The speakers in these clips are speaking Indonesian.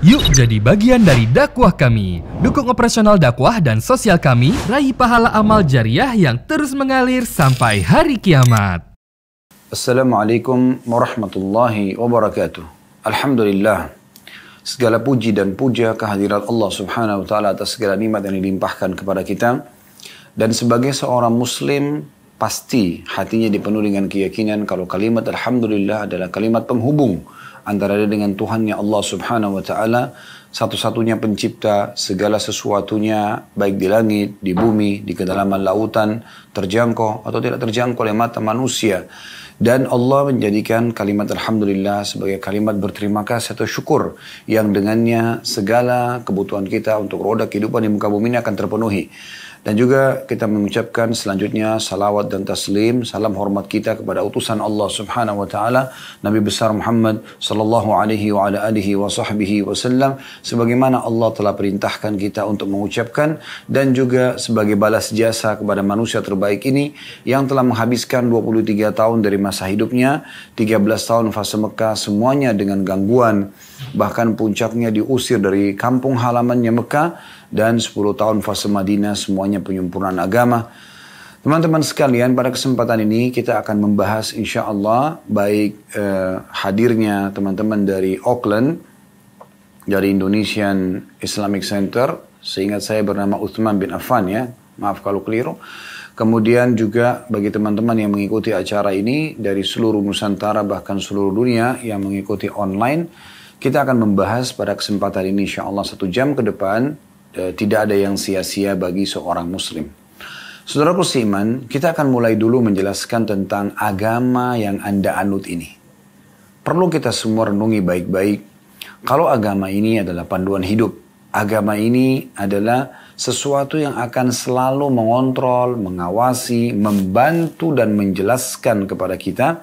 Yuk jadi bagian dari dakwah kami. Dukung operasional dakwah dan sosial kami, raih pahala amal jariah yang terus mengalir sampai hari kiamat. Assalamualaikum warahmatullahi wabarakatuh. Alhamdulillah. Segala puji dan puja kehadirat Allah subhanahu wa ta'ala atas segala nikmat yang dilimpahkan kepada kita. Dan sebagai seorang muslim, pasti hatinya dipenuhi dengan keyakinan kalau kalimat Alhamdulillah adalah kalimat penghubung antara dia dengan Tuhannya Allah subhanahu wa ta'ala, satu-satunya pencipta segala sesuatunya, baik di langit, di bumi, di kedalaman lautan, terjangkau atau tidak terjangkau oleh mata manusia. Dan Allah menjadikan kalimat Alhamdulillah sebagai kalimat berterima kasih atau syukur yang dengannya segala kebutuhan kita untuk roda kehidupan di muka bumi ini akan terpenuhi. Dan juga kita mengucapkan selanjutnya salawat dan taslim, salam hormat kita kepada utusan Allah subhanahu wa ta'ala, Nabi besar Muhammad sallallahu alaihi wa ala alihi wa sahbihi wasallam, sebagaimana Allah telah perintahkan kita untuk mengucapkan, dan juga sebagai balas jasa kepada manusia terbaik ini yang telah menghabiskan 23 tahun dari masa hidupnya, 13 tahun fase Mekah semuanya dengan gangguan, bahkan puncaknya diusir dari kampung halamannya Mekah, dan 10 tahun fase Madinah semuanya penyempurnaan agama. Teman-teman sekalian, pada kesempatan ini kita akan membahas insya Allah baik hadirnya teman-teman dari Auckland, dari Indonesian Islamic Center, seingat saya bernama Uthman bin Affan ya, maaf kalau keliru. Kemudian juga bagi teman-teman yang mengikuti acara ini dari seluruh Nusantara bahkan seluruh dunia yang mengikuti online, kita akan membahas pada kesempatan ini insya Allah 1 jam ke depan. Tidak ada yang sia-sia bagi seorang muslim. Saudaraku seiman, kita akan mulai dulu menjelaskan tentang agama yang Anda anut ini. Perlu kita semua renungi baik-baik. Kalau agama ini adalah panduan hidup, agama ini adalah sesuatu yang akan selalu mengontrol, mengawasi, membantu dan menjelaskan kepada kita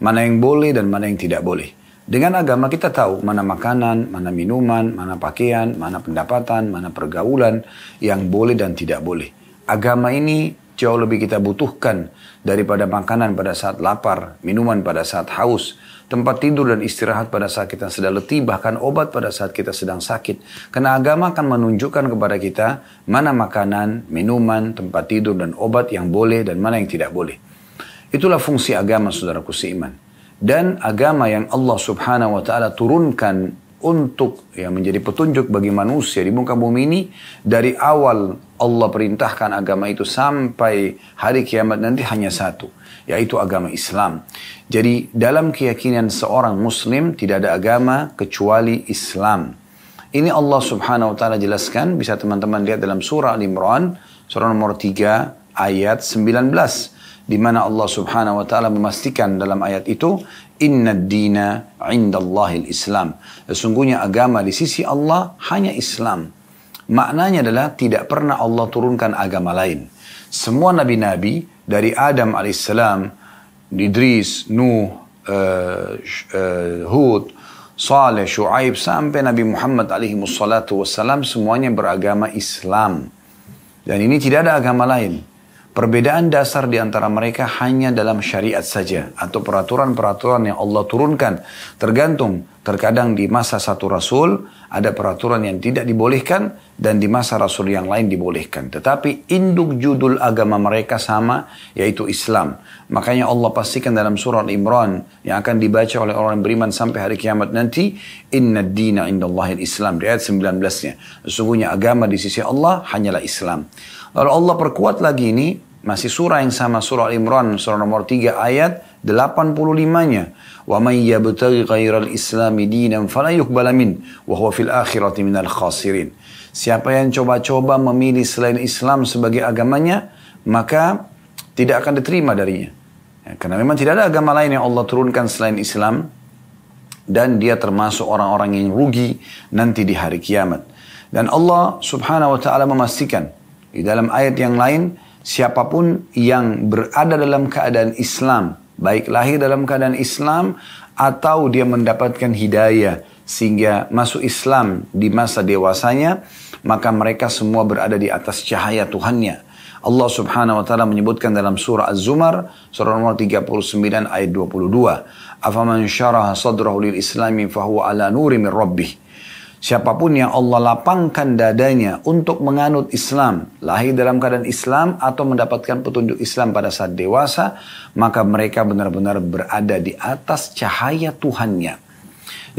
mana yang boleh dan mana yang tidak boleh. Dengan agama kita tahu mana makanan, mana minuman, mana pakaian, mana pendapatan, mana pergaulan yang boleh dan tidak boleh. Agama ini jauh lebih kita butuhkan daripada makanan pada saat lapar, minuman pada saat haus, tempat tidur dan istirahat pada saat kita sedang letih, bahkan obat pada saat kita sedang sakit. Karena agama akan menunjukkan kepada kita mana makanan, minuman, tempat tidur dan obat yang boleh dan mana yang tidak boleh. Itulah fungsi agama, saudaraku seiman. Dan agama yang Allah subhanahu wa ta'ala turunkan untuk menjadi petunjuk bagi manusia di muka bumi ini, dari awal Allah perintahkan agama itu sampai hari kiamat nanti hanya satu, yaitu agama Islam. Jadi dalam keyakinan seorang muslim tidak ada agama kecuali Islam. Ini Allah subhanahu wa ta'ala jelaskan, bisa teman-teman lihat dalam surah Al-Imran, surah nomor 3 ayat 19. Di mana Allah subhanahu wa ta'ala memastikan dalam ayat itu, inna dina indallahil Islam. Sesungguhnya agama di sisi Allah hanya Islam. Maknanya adalah tidak pernah Allah turunkan agama lain. Semua nabi-nabi dari Adam alaihissalam, Idris, Nuh, Hud, Saleh, Shu'aib sampai Nabi Muhammad alaihi wassalatu wassalam, semuanya beragama Islam. Dan ini tidak ada agama lain. Perbedaan dasar di antara mereka hanya dalam syariat saja atau peraturan-peraturan yang Allah turunkan. Terkadang di masa satu rasul ada peraturan yang tidak dibolehkan dan di masa rasul yang lain dibolehkan. Tetapi induk judul agama mereka sama, yaitu Islam. Makanya Allah pastikan dalam surah Al-Imran yang akan dibaca oleh orang yang beriman sampai hari kiamat nanti, inna dina indallahil Islam, di ayat 19-nya. Sesungguhnya agama di sisi Allah hanyalah Islam. Lalu Allah perkuat lagi ini, masih surah yang sama, surah Al-Imran, surah nomor 3 ayat 85-nya. وَمَنْ يَبْتَغِ غَيْرَ الْإِسْلَامِ دِينًا فَلَا يُقْبَلَ مِنْهُ وَهُوَ فِي الْآخِرَةِ مِنَ الْخَاسِرِينَ. Siapa yang coba-coba memilih selain Islam sebagai agamanya, maka tidak akan diterima darinya. Karena memang tidak ada agama lain yang Allah turunkan selain Islam, dan dia termasuk orang-orang yang rugi nanti di hari kiamat. Dan Allah subhanahu wa ta'ala memastikan di dalam ayat yang lain, siapapun yang berada dalam keadaan Islam, baik lahir dalam keadaan Islam atau dia mendapatkan hidayah sehingga masuk Islam di masa dewasanya, maka mereka semua berada di atas cahaya Tuhannya. Allah subhanahu wa ta'ala menyebutkan dalam surah Az-Zumar, surah nomor 39 ayat 22. Afaman syaraha sadrahu lil islami fahuwa ala nuri min rabbih. Siapapun yang Allah lapangkan dadanya untuk menganut Islam, lahir dalam keadaan Islam atau mendapatkan petunjuk Islam pada saat dewasa, maka mereka benar-benar berada di atas cahaya Tuhannya.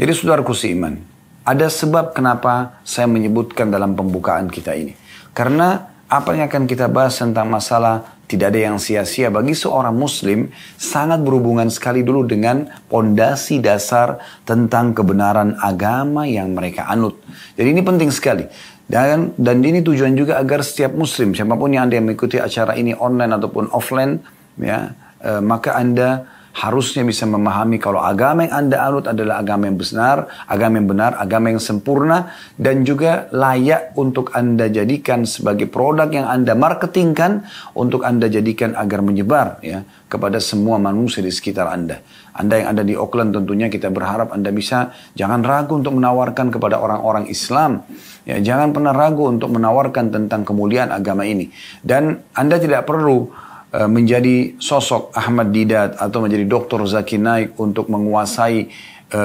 Jadi saudaraku seiman, ada sebab kenapa saya menyebutkan dalam pembukaan kita ini. Karena apa yang akan kita bahas tentang masalah tidak ada yang sia-sia bagi seorang muslim sangat berhubungan sekali dulu dengan pondasi dasar tentang kebenaran agama yang mereka anut. Jadi ini penting sekali. Dan ini tujuan juga agar setiap muslim, siapapun yang Anda mengikuti acara ini online ataupun offline, ya, maka Anda harusnya bisa memahami kalau agama yang Anda anut adalah agama yang benar, agama yang sempurna, dan juga layak untuk Anda jadikan sebagai produk yang Anda marketingkan, untuk Anda jadikan agar menyebar ya kepada semua manusia di sekitar Anda. Anda yang ada di Auckland tentunya kita berharap Anda bisa, jangan ragu untuk menawarkan kepada orang-orang Islam. Ya, jangan pernah ragu untuk menawarkan tentang kemuliaan agama ini. Dan Anda tidak perlu menjadi sosok Ahmad Didat atau menjadi Dr. Zakir Naik untuk menguasai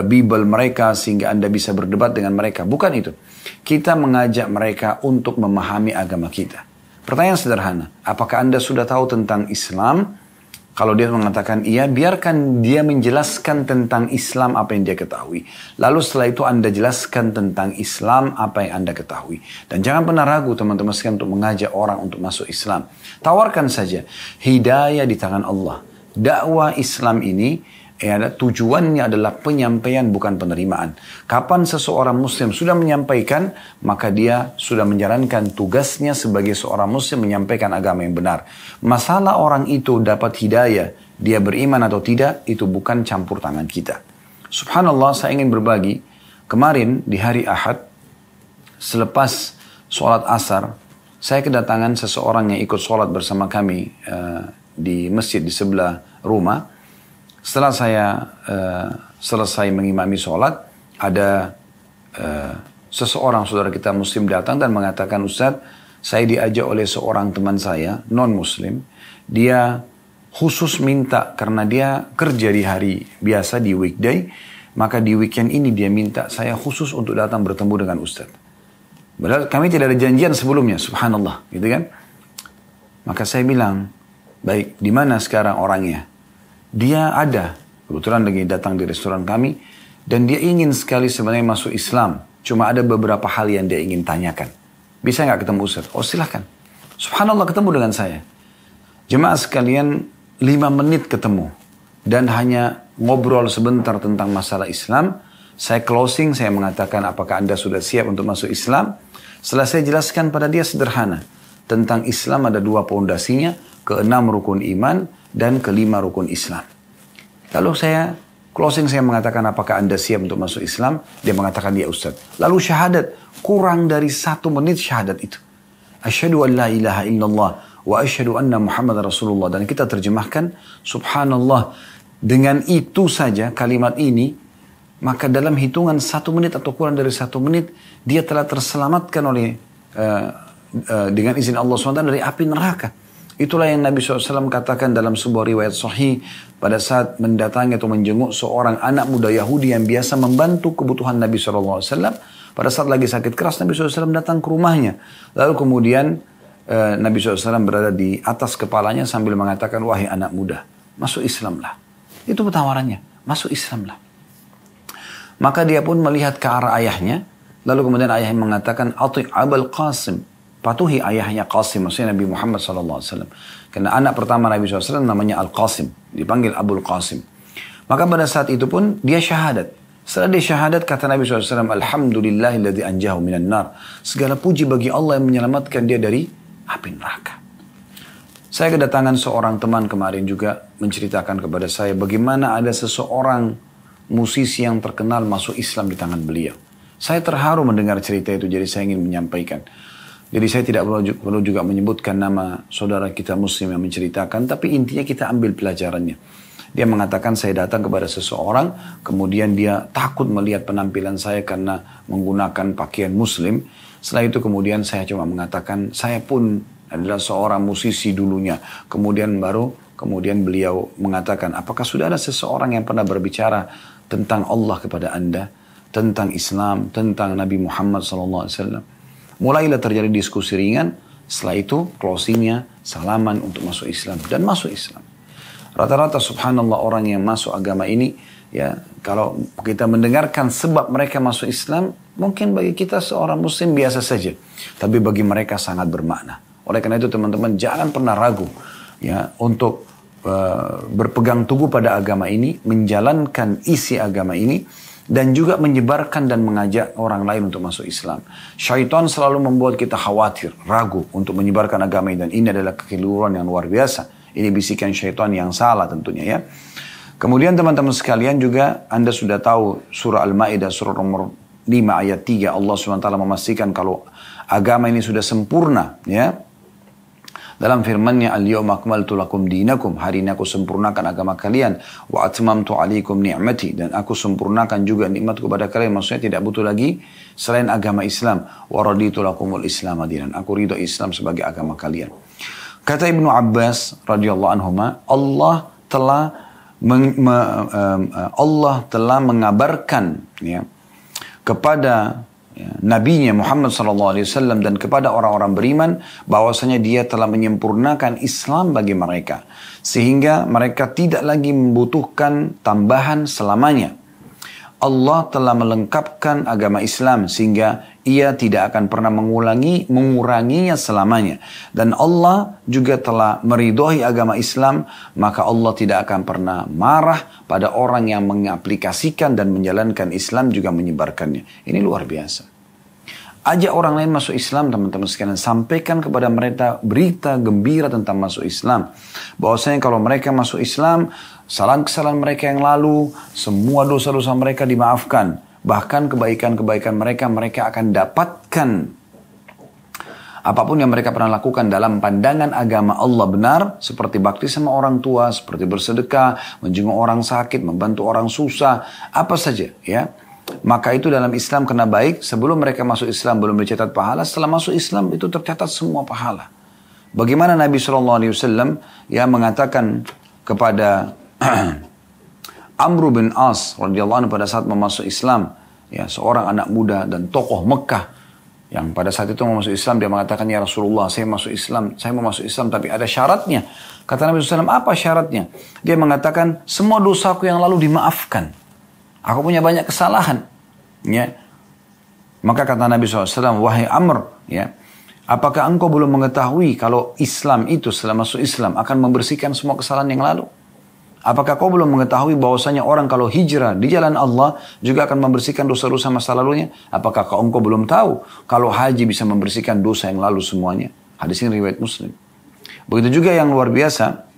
Bible mereka sehingga Anda bisa berdebat dengan mereka. Bukan itu. Kita mengajak mereka untuk memahami agama kita. Pertanyaan sederhana, apakah Anda sudah tahu tentang Islam? Kalau dia mengatakan iya, biarkan dia menjelaskan tentang Islam apa yang dia ketahui. Lalu setelah itu Anda jelaskan tentang Islam apa yang Anda ketahui. Dan jangan pernah ragu teman-teman sekalian untuk mengajak orang untuk masuk Islam. Tawarkan saja. Hidayah di tangan Allah. Dakwah Islam ini tujuannya adalah penyampaian bukan penerimaan. Kapan seseorang muslim sudah menyampaikan, maka dia sudah menjalankan tugasnya sebagai seorang muslim menyampaikan agama yang benar. Masalah orang itu dapat hidayah, dia beriman atau tidak, itu bukan campur tangan kita. Subhanallah, saya ingin berbagi. Kemarin di hari Ahad, selepas sholat asar, saya kedatangan seseorang yang ikut sholat bersama kami di masjid di sebelah rumah. Setelah saya selesai mengimami sholat, ada seseorang saudara kita muslim datang dan mengatakan, Ustadz, saya diajak oleh seorang teman saya, non-muslim. Dia khusus minta, karena dia kerja di hari biasa, di weekday, maka di weekend ini dia minta saya khusus untuk datang bertemu dengan Ustadz. Padahal kami tidak ada janjian sebelumnya, subhanallah, gitu kan. Maka saya bilang, baik, di mana sekarang orangnya? Dia ada, kebetulan lagi datang di restoran kami, dan dia ingin sekali sebenarnya masuk Islam. Cuma ada beberapa hal yang dia ingin tanyakan. Bisa nggak ketemu Ustaz? Oh silahkan. Subhanallah, ketemu dengan saya. Jemaah sekalian, 5 menit ketemu. Dan hanya ngobrol sebentar tentang masalah Islam. Saya closing, saya mengatakan apakah Anda sudah siap untuk masuk Islam? Setelah saya jelaskan pada dia sederhana. Tentang Islam ada 2 pondasinya, ke-6 rukun iman, dan ke-5 rukun Islam. Lalu saya closing, saya mengatakan apakah Anda siap untuk masuk Islam? Dia mengatakan ya Ustaz. Lalu syahadat, kurang dari 1 menit syahadat itu. Asyhadu an la ilaha illallah wa asyhadu anna Muhammad Rasulullah. Dan kita terjemahkan, subhanallah, dengan itu saja kalimat ini, maka dalam hitungan 1 menit atau kurang dari 1 menit, dia telah terselamatkan oleh dengan izin Allah SWT dari api neraka. Itulah yang Nabi SAW katakan dalam sebuah riwayat sahih pada saat mendatangi atau menjenguk seorang anak muda Yahudi yang biasa membantu kebutuhan Nabi SAW. Pada saat lagi sakit keras, Nabi SAW datang ke rumahnya. Lalu kemudian Nabi SAW berada di atas kepalanya sambil mengatakan, wahai anak muda, masuk Islamlah. Itu tawarannya, masuk Islamlah. Maka dia pun melihat ke arah ayahnya. Lalu kemudian ayahnya mengatakan, Ati' Abul Qasim. Patuhi ayahnya Qasim, maksudnya Nabi Muhammad SAW. Karena anak pertama Nabi SAW namanya Al-Qasim. Dipanggil Abul Qasim. Maka pada saat itu pun dia syahadat. Setelah dia syahadat, kata Nabi SAW, Alhamdulillahilladzi anjahu minan nar. Segala puji bagi Allah yang menyelamatkan dia dari api neraka. Saya kedatangan seorang teman kemarin juga menceritakan kepada saya bagaimana ada seseorang musisi yang terkenal masuk Islam di tangan beliau. Saya terharu mendengar cerita itu, jadi saya ingin menyampaikan. Jadi saya tidak perlu juga menyebutkan nama saudara kita muslim yang menceritakan, tapi intinya kita ambil pelajarannya. Dia mengatakan saya datang kepada seseorang, kemudian dia takut melihat penampilan saya karena menggunakan pakaian muslim. Setelah itu kemudian saya cuma mengatakan saya pun adalah seorang musisi dulunya. Kemudian beliau mengatakan, apakah sudah ada seseorang yang pernah berbicara tentang Allah kepada Anda? tentang Islam, tentang Nabi Muhammad SAW. Mulailah terjadi diskusi ringan, setelah itu closingnya salaman untuk masuk Islam dan masuk Islam. Rata-rata subhanallah orang yang masuk agama ini, ya kalau kita mendengarkan sebab mereka masuk Islam, mungkin bagi kita seorang muslim biasa saja, tapi bagi mereka sangat bermakna. Oleh karena itu teman-teman jangan pernah ragu ya untuk berpegang teguh pada agama ini, menjalankan isi agama ini, dan juga menyebarkan dan mengajak orang lain untuk masuk Islam. Syaitan selalu membuat kita khawatir, ragu untuk menyebarkan agama ini, dan ini adalah kekeliruan yang luar biasa. Ini bisikan syaitan yang salah tentunya ya. Kemudian teman-teman sekalian juga Anda sudah tahu surah Al-Ma'idah surah nomor 5 ayat 3 Allah SWT memastikan kalau agama ini sudah sempurna ya. Dalam firman-Nya al-yawma akmaltu lakum dinakum, hari ini aku sempurnakan agama kalian, wa atmamtu alaikum ni'mati, dan aku sempurnakan juga nikmatku kepada kalian, maksudnya tidak butuh lagi selain agama Islam, wa raditu lakumul Islam dinan, aku ridho Islam sebagai agama kalian. Kata Ibnu Abbas radhiyallahu anhuma, Allah telah mengabarkan ya, kepada Nabi-Nya Muhammad SAW dan kepada orang-orang beriman bahwasanya dia telah menyempurnakan Islam bagi mereka sehingga mereka tidak lagi membutuhkan tambahan selamanya. Allah telah melengkapkan agama Islam sehingga ia tidak akan pernah menguranginya selamanya. Dan Allah juga telah meridhoi agama Islam, maka Allah tidak akan pernah marah pada orang yang mengaplikasikan dan menjalankan Islam juga menyebarkannya. Ini luar biasa. Ajak orang lain masuk Islam teman-teman sekalian. Sampaikan kepada mereka berita gembira tentang masuk Islam. Bahwasanya kalau mereka masuk Islam, kesalahan-kesalahan mereka yang lalu, semua dosa-dosa mereka dimaafkan. Bahkan kebaikan-kebaikan mereka akan dapatkan. Apapun yang mereka pernah lakukan dalam pandangan agama Allah benar, seperti bakti sama orang tua, seperti bersedekah, menjenguk orang sakit, membantu orang susah, apa saja ya. Maka itu dalam Islam kena baik, sebelum mereka masuk Islam belum dicatat pahala, setelah masuk Islam itu tercatat semua pahala. Bagaimana Nabi SAW ya mengatakan kepada Amr bin As radhiyallahu anhu pada saat memasuk Islam, ya seorang anak muda dan tokoh Mekah yang pada saat itu mau masuk Islam, dia mengatakan, ya Rasulullah, saya mau masuk Islam tapi ada syaratnya. Kata Nabi SAW, apa syaratnya? Dia mengatakan, semua dosaku yang lalu dimaafkan. Aku punya banyak kesalahan. Ya. Maka kata Nabi SAW, wahai Amr, ya, apakah engkau belum mengetahui kalau Islam itu setelah masuk Islam akan membersihkan semua kesalahan yang lalu? Apakah kau belum mengetahui bahwasanya orang kalau hijrah di jalan Allah juga akan membersihkan dosa-dosa masa lalunya? Apakah engkau belum tahu kalau haji bisa membersihkan dosa yang lalu semuanya? Hadis ini riwayat Muslim. Begitu juga yang luar biasa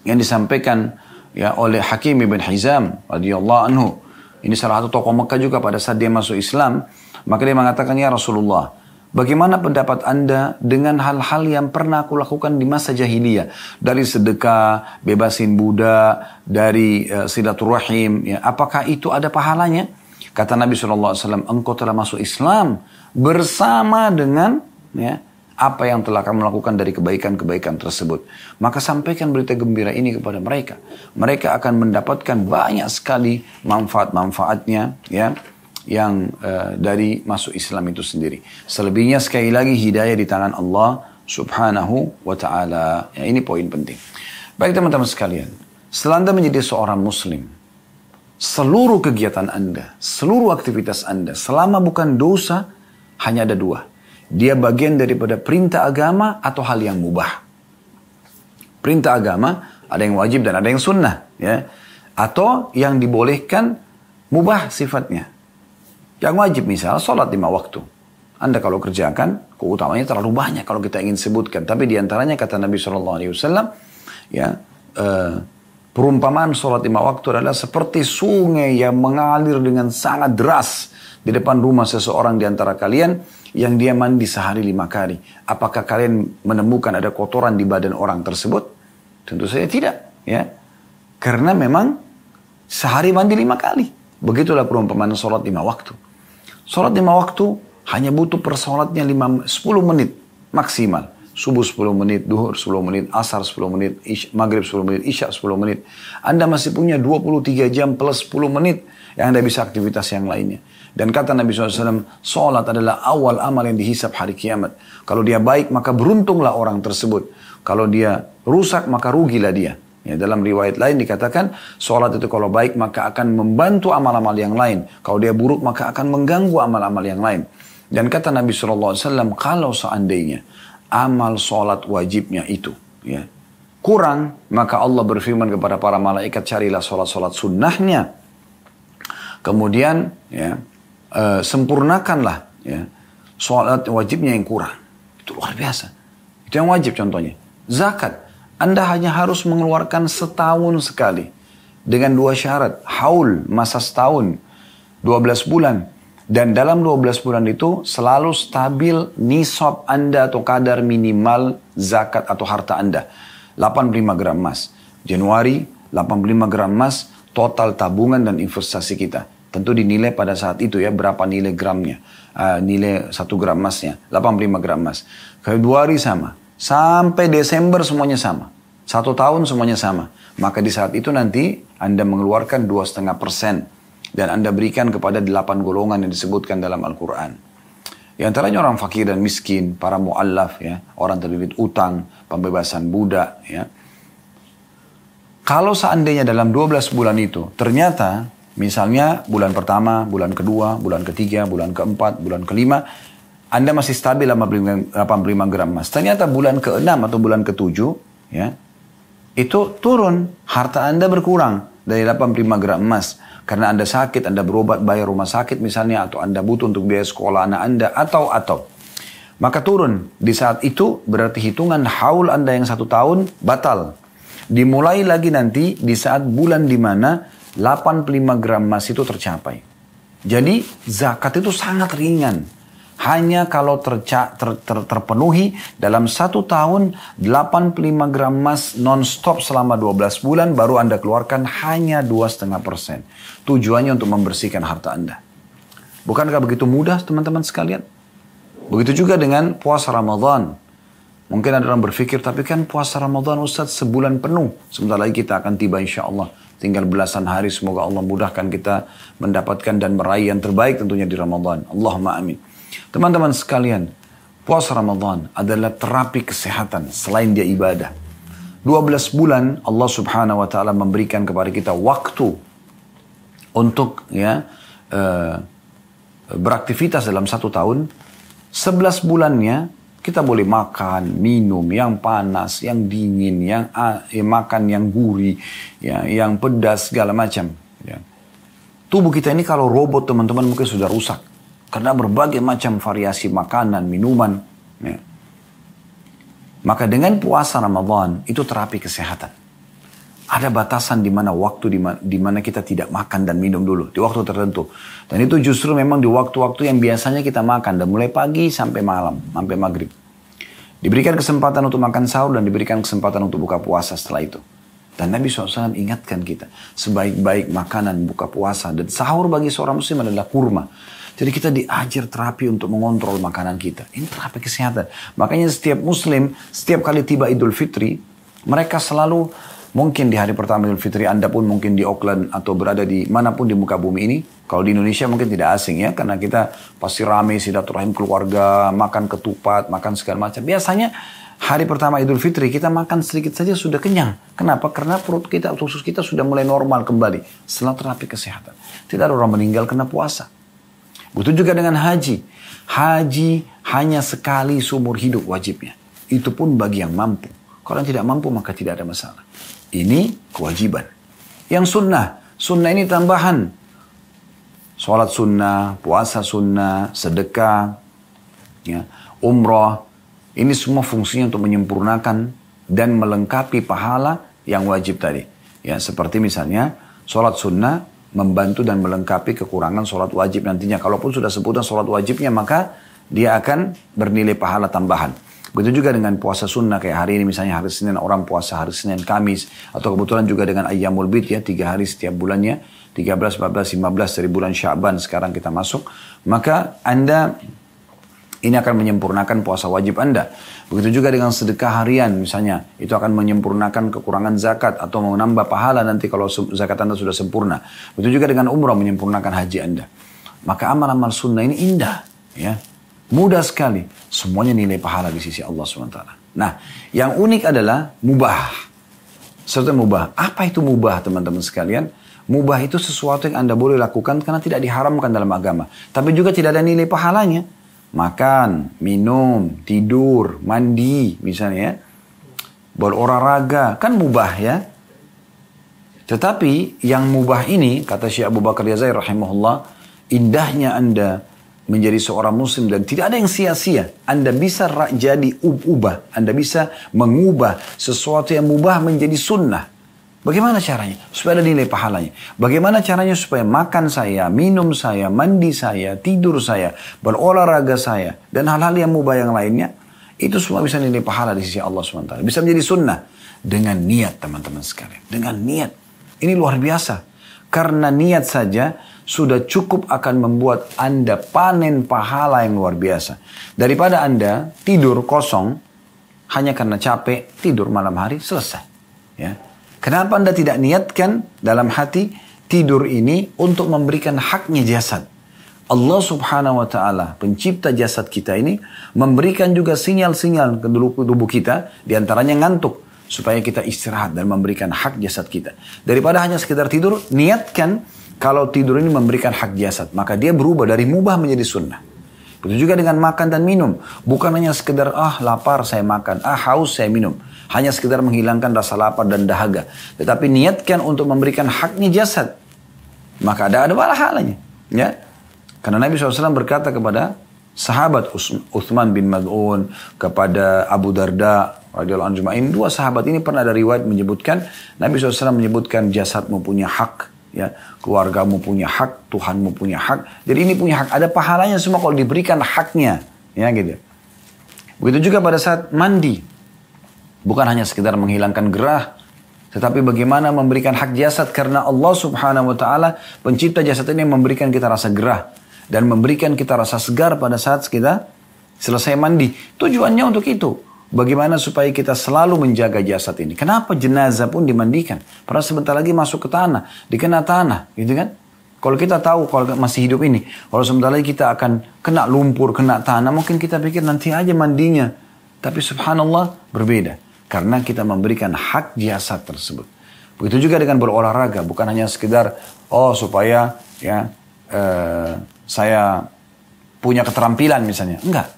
yang disampaikan ya oleh Hakim bin Hizam radhiyallahu anhu. Ini salah satu tokoh Mekah juga pada saat dia masuk Islam. Maka dia mengatakan, ya Rasulullah, bagaimana pendapat Anda dengan hal-hal yang pernah aku lakukan di masa jahiliyah? Dari sedekah, bebasin budak, dari silaturahim. Ya, apakah itu ada pahalanya? Kata Nabi SAW, engkau telah masuk Islam bersama dengan ya, apa yang telah kamu lakukan dari kebaikan-kebaikan tersebut. Maka sampaikan berita gembira ini kepada mereka. Mereka akan mendapatkan banyak sekali manfaat-manfaatnya ya, yang dari masuk Islam itu sendiri. Selebihnya sekali lagi hidayah di tangan Allah subhanahu wa ta'ala. Ya, ini poin penting. Baik teman-teman sekalian, setelah Anda menjadi seorang muslim, seluruh kegiatan Anda, seluruh aktivitas Anda, selama bukan dosa, hanya ada dua. Dia bagian daripada perintah agama atau hal yang mubah. Perintah agama ada yang wajib dan ada yang sunnah, ya. Atau yang dibolehkan mubah sifatnya. Yang wajib misal sholat 5 waktu. Anda kalau kerjakan, keutamanya terlalu banyak kalau kita ingin sebutkan. Tapi diantaranya kata Nabi SAW, ya, perumpamaan sholat 5 waktu adalah seperti sungai yang mengalir dengan sangat deras di depan rumah seseorang di antara kalian yang dia mandi sehari 5 kali. Apakah kalian menemukan ada kotoran di badan orang tersebut? Tentu saja tidak. Ya. Karena memang sehari mandi 5 kali. Begitulah perumpamaan sholat 5 waktu. Sholat 5 waktu hanya butuh per sholatnya 10 menit maksimal. Subuh 10 menit, duhur 10 menit, asar 10 menit, maghrib 10 menit, isya 10 menit. Anda masih punya 23 jam plus 10 menit yang Anda bisa aktivitas yang lainnya. Dan kata Nabi SAW, sholat adalah awal amal yang dihisab hari kiamat. Kalau dia baik, maka beruntunglah orang tersebut. Kalau dia rusak, maka rugilah dia. Ya, dalam riwayat lain dikatakan, sholat itu kalau baik, maka akan membantu amal-amal yang lain. Kalau dia buruk, maka akan mengganggu amal-amal yang lain. Dan kata Nabi SAW, kalau seandainya amal sholat wajibnya itu ya, kurang, maka Allah berfirman kepada para malaikat, carilah sholat-sholat sunnahnya. Kemudian, ya, sempurnakanlah ya, sholat wajibnya yang kurang. Itu luar biasa. Itu yang wajib contohnya. Zakat. Anda hanya harus mengeluarkan setahun sekali. Dengan 2 syarat. Haul, masa setahun. 12 bulan. Dan dalam 12 bulan itu selalu stabil nisab Anda atau kadar minimal zakat atau harta Anda. 85 gram emas. Januari, 85 gram emas. Total tabungan dan investasi kita. Tentu dinilai pada saat itu ya, berapa nilai gramnya. Nilai 1 gram emasnya, 85 gram emas. Februari sama. Sampai Desember semuanya sama. 1 tahun semuanya sama. Maka di saat itu nanti Anda mengeluarkan 2,5%. Dan Anda berikan kepada 8 golongan yang disebutkan dalam Al-Quran. Di antaranya orang fakir dan miskin, para mu'allaf, ya, orang terlilit utang, pembebasan budak. Ya. Kalau seandainya dalam 12 bulan itu, ternyata misalnya bulan pertama, bulan kedua, bulan ketiga, bulan keempat, bulan kelima, Anda masih stabil 85 gram emas. Ternyata bulan ke-6 atau bulan ke-7, ya, itu turun, harta Anda berkurang dari 85 gram emas. Karena Anda sakit, Anda berobat, bayar rumah sakit misalnya, atau Anda butuh untuk biaya sekolah anak Anda, atau. Maka turun. Di saat itu berarti hitungan haul Anda yang 1 tahun batal. Dimulai lagi nanti di saat bulan di mana 85 gram emas itu tercapai. Jadi zakat itu sangat ringan. Hanya kalau terpenuhi dalam 1 tahun 85 gram emas non-stop selama 12 bulan baru Anda keluarkan hanya 2,5%. Tujuannya untuk membersihkan harta Anda. Bukankah begitu mudah teman-teman sekalian? Begitu juga dengan puasa Ramadan. Mungkin ada orang berpikir, tapi kan puasa Ramadan Ustaz sebulan penuh. Sebentar lagi kita akan tiba insya Allah. Tinggal belasan hari, semoga Allah mudahkan kita mendapatkan dan meraih yang terbaik tentunya di Ramadan. Allahumma amin. Teman-teman sekalian, puasa Ramadan adalah terapi kesehatan selain dia ibadah. 12 bulan Allah subhanahu wa ta'ala memberikan kepada kita waktu untuk ya beraktivitas dalam 1 tahun. 11 bulannya kita boleh makan, minum, yang panas, yang dingin, yang makan yang gurih, ya, yang pedas, segala macam. Ya. Tubuh kita ini kalau robot teman-teman mungkin sudah rusak. Karena berbagai macam variasi makanan, minuman. Ya. Maka dengan puasa Ramadan itu terapi kesehatan. Ada batasan di mana waktu di mana kita tidak makan dan minum dulu. Di waktu tertentu. Dan itu justru memang di waktu-waktu yang biasanya kita makan. Dan mulai pagi sampai malam, sampai maghrib. Diberikan kesempatan untuk makan sahur dan diberikan kesempatan untuk buka puasa setelah itu. Dan Nabi SAW ingatkan kita. Sebaik-baik makanan buka puasa dan sahur bagi seorang muslim adalah kurma. Jadi kita diajar terapi untuk mengontrol makanan kita. Ini terapi kesehatan. Makanya setiap muslim, setiap kali tiba Idul Fitri, mereka selalu, mungkin di hari pertama Idul Fitri, Anda pun mungkin di Auckland atau berada di manapun di muka bumi ini. Kalau di Indonesia mungkin tidak asing ya, karena kita pasti ramai silaturahim keluarga, makan ketupat, makan segala macam. Biasanya hari pertama Idul Fitri kita makan sedikit saja sudah kenyang. Kenapa? Karena perut kita, usus kita sudah mulai normal kembali setelah terapi kesehatan. Tidak ada orang meninggal karena puasa. Begitu juga dengan haji. Haji hanya sekali seumur hidup wajibnya. Itu pun bagi yang mampu. Kalau yang tidak mampu maka tidak ada masalah. Ini kewajiban. Yang sunnah. Sunnah ini tambahan. Sholat sunnah, puasa sunnah, sedekah, ya, umrah. Ini semua fungsinya untuk menyempurnakan dan melengkapi pahala yang wajib tadi. Ya, seperti misalnya sholat sunnah membantu dan melengkapi kekurangan sholat wajib nantinya. Kalaupun sudah sebutan sholat wajibnya, maka dia akan bernilai pahala tambahan. Begitu juga dengan puasa sunnah, kayak hari ini misalnya hari Senin orang puasa hari Senin, Kamis. Atau kebetulan juga dengan Ayyamul Bid ya, 3 hari setiap bulannya. 13, 14, 15 dari bulan Sya'ban sekarang kita masuk. Maka Anda ini akan menyempurnakan puasa wajib Anda. Begitu juga dengan sedekah harian misalnya. Itu akan menyempurnakan kekurangan zakat atau menambah pahala nanti kalau zakat Anda sudah sempurna. Begitu juga dengan umrah menyempurnakan haji Anda. maka amal-amal sunnah ini indah. Ya. Mudah sekali. Semuanya nilai pahala di sisi Allah SWT. Nah, yang unik adalah mubah. Sesuatu yang mubah. Apa itu mubah, teman-teman sekalian? Mubah itu sesuatu yang Anda boleh lakukan karena tidak diharamkan dalam agama. Tapi juga tidak ada nilai pahalanya. Makan, minum, tidur, mandi misalnya ya. Berolahraga, kan mubah ya. Tetapi yang mubah ini, kata Syekh Abu Bakar Jazair rahimahullah, indahnya Anda menjadi seorang muslim dan tidak ada yang sia-sia. Anda bisa jadi ubah. Anda bisa mengubah sesuatu yang mubah menjadi sunnah. Bagaimana caranya? Supaya ada nilai pahalanya. Bagaimana caranya supaya makan saya, minum saya, mandi saya, tidur saya, berolahraga saya, dan hal-hal yang mubah yang lainnya, itu semua bisa nilai pahala di sisi Allah SWT. Bisa menjadi sunnah. Dengan niat, teman-teman sekalian. Dengan niat. Ini luar biasa. Karena niat saja sudah cukup akan membuat Anda panen pahala yang luar biasa. Daripada Anda tidur kosong, hanya karena capek, tidur malam hari, selesai. Ya. Kenapa Anda tidak niatkan dalam hati tidur ini untuk memberikan haknya jasad? Allah Subhanahu wa Ta'ala, pencipta jasad kita ini, memberikan juga sinyal-sinyal ke tubuh kita, diantaranya ngantuk, supaya kita istirahat dan memberikan hak jasad kita. Daripada hanya sekedar tidur, niatkan kalau tidur ini memberikan hak jasad, maka dia berubah dari mubah menjadi sunnah. Begitu juga dengan makan dan minum. Bukan hanya sekedar, lapar saya makan, haus saya minum. Hanya sekedar menghilangkan rasa lapar dan dahaga. Tetapi niatkan untuk memberikan haknya jasad. Maka ada pahalanya. Ya. Karena Nabi SAW berkata kepada sahabat Uthman bin Mad'un, kepada Abu Darda radhiyallahu anhu ajma'in, dua sahabat ini pernah ada riwayat menyebutkan, Nabi SAW menyebutkan jasadmu punya hak, ya, keluargamu punya hak, Tuhanmu punya hak. Jadi ini punya hak, ada pahalanya semua kalau diberikan haknya, ya gitu. Begitu juga pada saat mandi. Bukan hanya sekedar menghilangkan gerah, tetapi bagaimana memberikan hak jasad, karena Allah Subhanahu wa Ta'ala pencipta jasad ini memberikan kita rasa gerah dan memberikan kita rasa segar pada saat kita selesai mandi. Tujuannya untuk itu. Bagaimana supaya kita selalu menjaga jasad ini. Kenapa jenazah pun dimandikan? Padahal sebentar lagi masuk ke tanah, dikena tanah, gitu kan? Kalau kita tahu kalau masih hidup ini, kalau sebentar lagi kita akan kena lumpur, kena tanah, mungkin kita pikir nanti aja mandinya. Tapi subhanallah berbeda. Karena kita memberikan hak jasad tersebut. Begitu juga dengan berolahraga. Bukan hanya sekedar, supaya ya saya punya keterampilan misalnya. Enggak.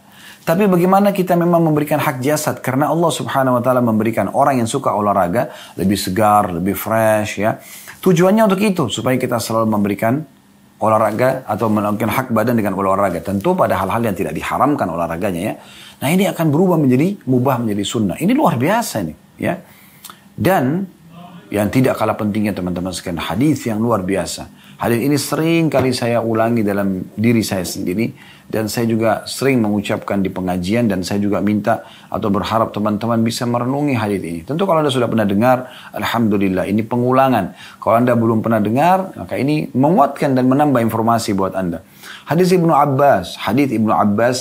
Tapi bagaimana kita memang memberikan hak jasad. Karena Allah Subhanahu wa Ta'ala memberikan orang yang suka olahraga lebih segar, lebih fresh ya. Tujuannya untuk itu. Supaya kita selalu memberikan olahraga atau melakukan hak badan dengan olahraga. Tentu pada hal-hal yang tidak diharamkan olahraganya ya. Nah ini akan berubah menjadi mubah menjadi sunnah. Ini luar biasa nih ya. Dan yang tidak kalah pentingnya teman-teman sekalian, hadis yang luar biasa. Hadis ini sering kali saya ulangi dalam diri saya sendiri. Dan saya juga sering mengucapkan di pengajian. Dan saya juga minta atau berharap teman-teman bisa merenungi hadis ini. Tentu kalau Anda sudah pernah dengar, alhamdulillah ini pengulangan. Kalau Anda belum pernah dengar, maka ini menguatkan dan menambah informasi buat Anda. Hadis Ibnu Abbas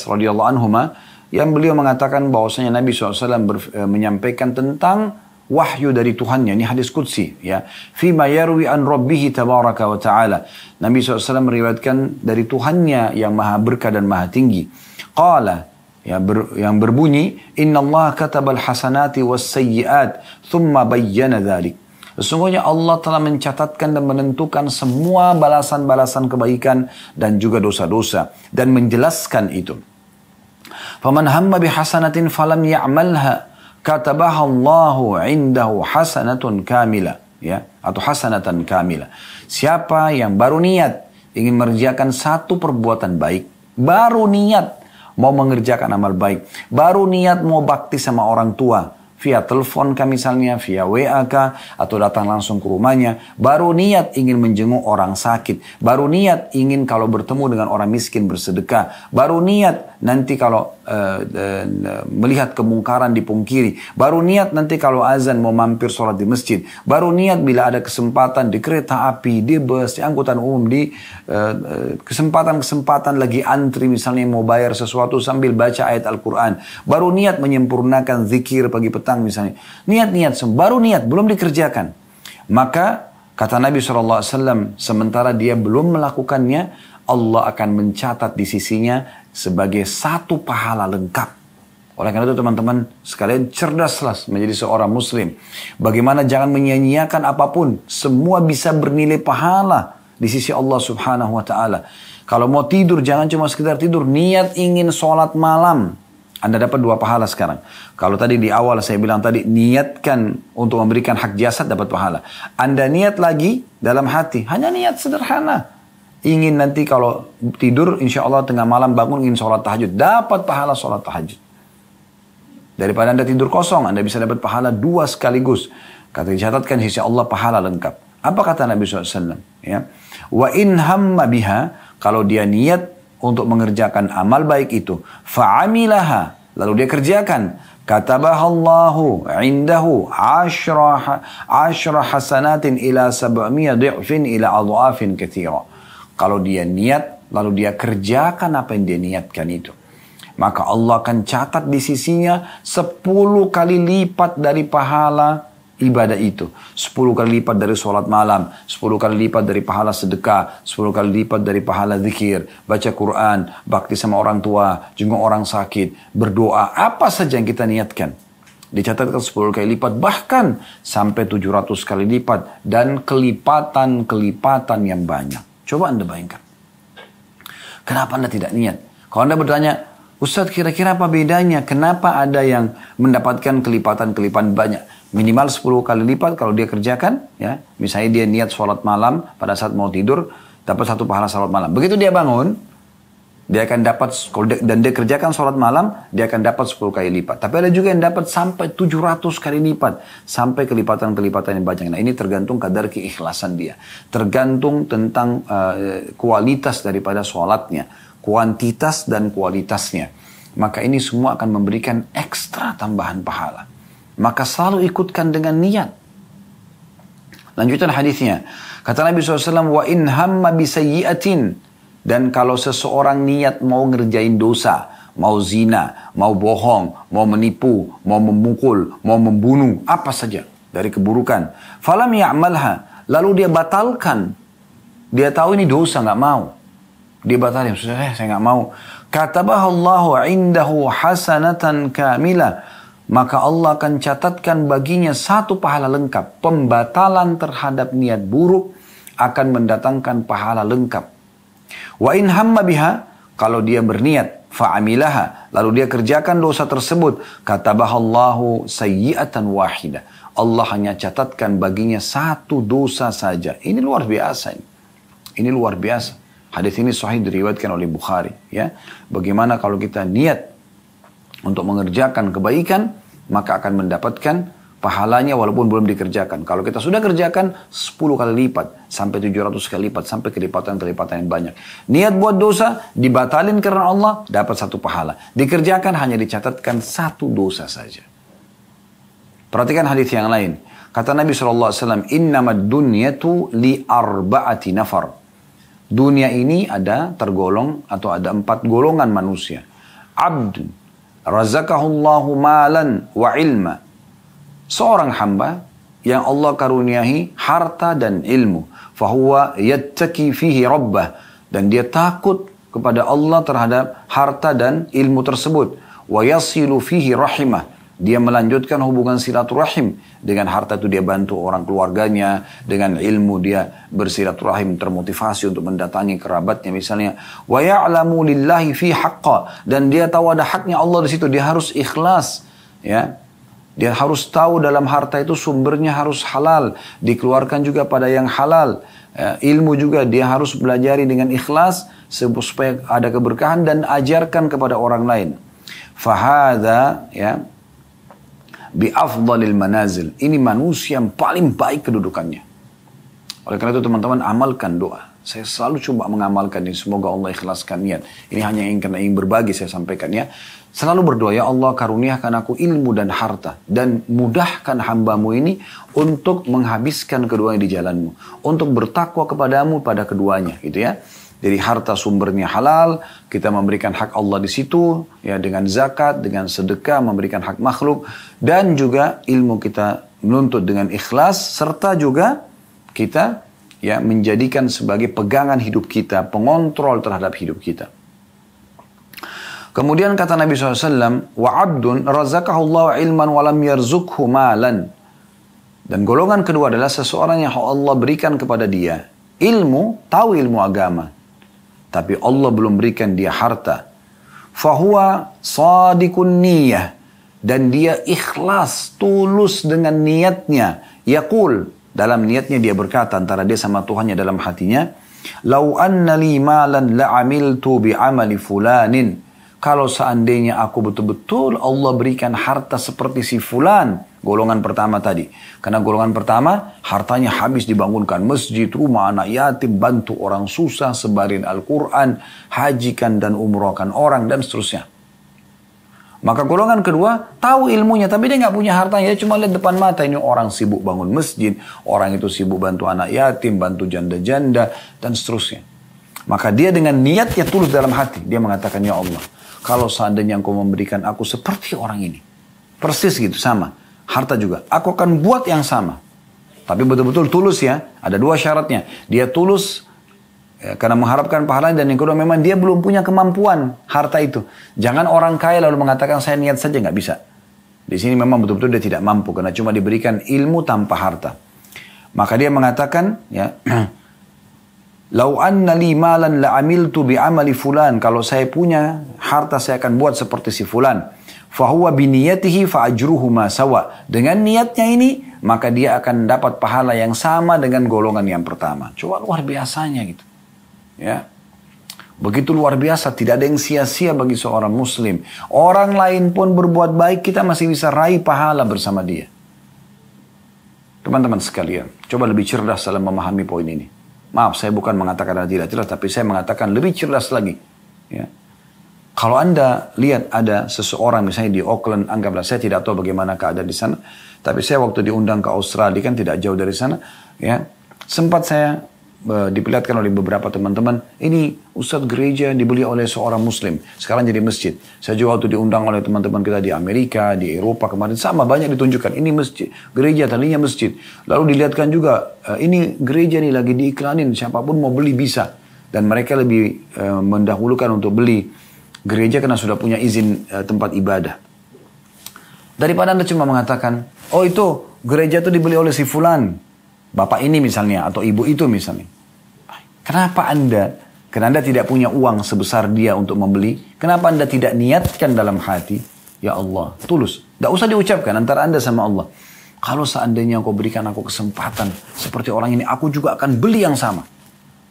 radhiyallahu anhuma, yang beliau mengatakan bahwasanya Nabi SAW menyampaikan tentang wahyu dari Tuhannya. Ini hadis qudsi ya. Fima yarwi an rabbih tabaraka wa ta'ala. Nabi SAW meriwayatkan dari Tuhannya yang maha berkah dan maha tinggi. Qala, yang berbunyi, Inna Allah katabal hasanati was sayyiat, thumma bayyana dhalik. Sesungguhnya Allah telah mencatatkan dan menentukan semua balasan-balasan kebaikan dan juga dosa-dosa. Dan menjelaskan itu. Faman hamma bihasanatin falam ya'malha katabaha Allahu indahu hasanatun kamila, ya, atau hasanatan kamila. Siapa yang baru niat ingin mengerjakan satu perbuatan baik, baru niat mau mengerjakan amal baik, baru niat mau bakti sama orang tua, via telepon kah misalnya, via WA kah, atau datang langsung ke rumahnya, baru niat ingin menjenguk orang sakit, baru niat ingin kalau bertemu dengan orang miskin bersedekah, baru niat nanti kalau melihat kemungkaran dipungkiri, baru niat nanti kalau azan mau mampir sholat di masjid, baru niat bila ada kesempatan di kereta api, di bus, di angkutan umum, di kesempatan-kesempatan lagi antri misalnya mau bayar sesuatu sambil baca ayat Al-Quran, baru niat menyempurnakan zikir pagi petang misalnya, niat-niat, baru niat, belum dikerjakan. Maka kata Nabi SAW, sementara dia belum melakukannya, Allah akan mencatat di sisinya sebagai satu pahala lengkap. Oleh karena itu teman-teman sekalian, cerdaslah menjadi seorang muslim. Bagaimana jangan menyia-nyiakan apapun. Semua bisa bernilai pahala di sisi Allah subhanahu wa ta'ala. Kalau mau tidur, jangan cuma sekedar tidur. Niat ingin sholat malam. Anda dapat 2 pahala sekarang. Kalau tadi di awal saya bilang tadi, niatkan untuk memberikan hak jasad, dapat pahala. Anda niat lagi dalam hati, hanya niat sederhana. Ingin nanti kalau tidur, insya Allah tengah malam bangun ingin sholat tahajud. Dapat pahala sholat tahajud. Daripada Anda tidur kosong, Anda bisa dapat pahala 2 sekaligus. Kata dicatatkan sisi Allah pahala lengkap. Apa kata Nabi SAW? Ya. Wa in hamma biha, kalau dia niat untuk mengerjakan amal baik itu, fa'amilaha, lalu dia kerjakan, katabahallahu indahu ashra hasanatin ila 700 di'fin ila adhafin katsira. Kalau dia niat, lalu dia kerjakan apa yang dia niatkan itu, maka Allah akan catat di sisinya 10 kali lipat dari pahala ibadah itu. 10 kali lipat dari sholat malam, 10 kali lipat dari pahala sedekah, 10 kali lipat dari pahala zikir, baca Quran, bakti sama orang tua, jenguk orang sakit, berdoa, apa saja yang kita niatkan. Dicatatkan 10 kali lipat, bahkan sampai 700 kali lipat, dan kelipatan-kelipatan yang banyak. Coba Anda bayangkan. Kenapa Anda tidak niat? Kalau Anda bertanya, Ustadz kira-kira apa bedanya? Kenapa ada yang mendapatkan kelipatan-kelipatan banyak? Minimal 10 kali lipat kalau dia kerjakan, ya. Misalnya dia niat sholat malam pada saat mau tidur, dapat 1 pahala sholat malam. Begitu dia bangun, dia akan dapat, dan dia kerjakan sholat malam, dia akan dapat 10 kali lipat. Tapi ada juga yang dapat sampai 700 kali lipat, sampai kelipatan-kelipatan yang banyak. Nah, ini tergantung kadar keikhlasan dia. Tergantung tentang kualitas daripada sholatnya, kuantitas dan kualitasnya. Maka ini semua akan memberikan ekstra tambahan pahala. Maka selalu ikutkan dengan niat. Lanjutan hadisnya. Kata Nabi SAW, wa in hamma bisayyi'atin. Dan kalau seseorang niat mau ngerjain dosa, mau zina, mau bohong, mau menipu, mau memukul, mau membunuh, apa saja dari keburukan. Falam ya'malha. Lalu dia batalkan. Dia tahu ini dosa, nggak mau. Dia batalin. Saya nggak mau. Katabahallahu indahu hasanatan kamilah. Maka Allah akan catatkan baginya 1 pahala lengkap. Pembatalan terhadap niat buruk akan mendatangkan pahala lengkap. Wa in hamma biha, kalau dia berniat, fa'amilaha, lalu dia kerjakan dosa tersebut, katabahallahu sayyi'atan wahidah. Allah hanya catatkan baginya 1 dosa saja. Ini luar biasa. Ini luar biasa. Hadis ini sahih diriwayatkan oleh Bukhari. Ya, bagaimana kalau kita niat untuk mengerjakan kebaikan, maka akan mendapatkan pahalanya walaupun belum dikerjakan. Kalau kita sudah kerjakan, 10 kali lipat, sampai 700 kali lipat, sampai kelipatan-kelipatan yang banyak. Niat buat dosa, dibatalin karena Allah, dapat 1 pahala. Dikerjakan, hanya dicatatkan 1 dosa saja. Perhatikan hadis yang lain. Kata Nabi SAW, innamad dunyatu li arba'ati nafar. Dunia ini ada tergolong, atau ada 4 golongan manusia. Abdun razaqahullahu malan wa ilma. Seorang hamba yang Allah karuniahi harta dan ilmu. Fahuwa yattaki fihi rabbah. Dan dia takut kepada Allah terhadap harta dan ilmu tersebut. Wa yasilu fihi rahimah. Dia melanjutkan hubungan silaturahim. Dengan harta itu dia bantu orang keluarganya. Dengan ilmu dia bersilaturahim, termotivasi untuk mendatangi kerabatnya misalnya. Wa ya'lamu lillahi fi haqqa. Dan dia tahu ada haknya Allah di situ. Dia harus ikhlas. Ya. Dia harus tahu dalam harta itu sumbernya harus halal. Dikeluarkan juga pada yang halal. Ya, ilmu juga dia harus belajari dengan ikhlas. Supaya ada keberkahan dan ajarkan kepada orang lain. Fahada, ya, bi'afdalil manazil. Ini manusia yang paling baik kedudukannya. Oleh karena itu teman-teman, amalkan doa. Saya selalu coba mengamalkan ini. Semoga Allah ikhlaskan niat. Ini hanya karena ingin berbagi saya sampaikan ya. Selalu berdoa, ya Allah karuniakan aku ilmu dan harta. Dan mudahkan hambamu ini untuk menghabiskan keduanya di jalanmu. Untuk bertakwa kepadamu pada keduanya gitu ya. Jadi harta sumbernya halal, kita memberikan hak Allah di situ, ya dengan zakat, dengan sedekah, memberikan hak makhluk, dan juga ilmu kita menuntut dengan ikhlas, serta juga kita ya menjadikan sebagai pegangan hidup kita, pengontrol terhadap hidup kita. Kemudian kata Nabi SAW, wa abdun razaqahullahu ilman walam yarzukhu malan. Dan golongan kedua adalah seseorang yang Allah berikan kepada dia ilmu, tahu ilmu agama, tapi Allah belum berikan dia harta. Fahuwa sadikun niyah, dan dia ikhlas, tulus dengan niatnya. Yaqul, dalam niatnya dia berkata antara dia sama Tuhannya dalam hatinya, lau anna li malan la'amiltu bi'amali fulanin. Kalau seandainya aku betul-betul Allah berikan harta seperti si fulan, golongan pertama tadi. Karena golongan pertama, hartanya habis dibangunkan masjid, rumah anak yatim, bantu orang susah, sebarin Al-Quran, hajikan dan umrohkan orang, dan seterusnya. Maka golongan kedua, tahu ilmunya, tapi dia nggak punya hartanya. Dia cuma lihat depan mata, ini orang sibuk bangun masjid, orang itu sibuk bantu anak yatim, bantu janda-janda, dan seterusnya. Maka dia dengan niatnya tulus dalam hati, dia mengatakan, ya Allah, kalau seandainya Engkau memberikan aku seperti orang ini, persis gitu, sama. Harta juga, aku akan buat yang sama. Tapi betul-betul tulus ya, ada dua syaratnya. Dia tulus karena mengharapkan pahalanya, dan yang kedua memang dia belum punya kemampuan harta itu. Jangan orang kaya lalu mengatakan saya niat saja, nggak bisa. Di sini memang betul-betul dia tidak mampu, karena cuma diberikan ilmu tanpa harta. Maka dia mengatakan, ya, lau anna li malan la'amiltu bi'amali fulan. Kalau saya punya harta, saya akan buat seperti si fulan. Fahuwa biniyatihi fa'ajruhu ma sawa. Dengan niatnya ini, maka dia akan dapat pahala yang sama dengan golongan yang pertama. Coba luar biasanya gitu. Ya. Begitu luar biasa, tidak ada yang sia-sia bagi seorang muslim. Orang lain pun berbuat baik, kita masih bisa raih pahala bersama dia. Teman-teman sekalian, coba lebih cerdas dalam memahami poin ini. Maaf, saya bukan mengatakan Anda tidak cerdas, tapi saya mengatakan lebih cerdas lagi. Ya. Kalau Anda lihat ada seseorang misalnya di Auckland, anggaplah, saya tidak tahu bagaimana keadaan di sana, tapi saya waktu diundang ke Australia, kan tidak jauh dari sana, ya, sempat saya diperlihatkan oleh beberapa teman-teman, ini Ustadz gereja dibeli oleh seorang muslim, sekarang jadi masjid. Saya juga waktu diundang oleh teman-teman kita di Amerika, di Eropa kemarin, sama banyak ditunjukkan, ini masjid, gereja tadinya masjid. Lalu dilihatkan juga, ini gereja nih lagi diiklanin, siapapun mau beli bisa. Dan mereka lebih mendahulukan untuk beli gereja karena sudah punya izin tempat ibadah. Daripada Anda cuma mengatakan, oh itu gereja itu dibeli oleh si fulan, bapak ini misalnya, atau ibu itu misalnya. Kenapa karena Anda tidak punya uang sebesar dia untuk membeli, kenapa Anda tidak niatkan dalam hati, ya Allah, tulus. Tidak usah diucapkan antara Anda sama Allah. Kalau seandainya Engkau berikan aku kesempatan seperti orang ini, aku juga akan beli yang sama.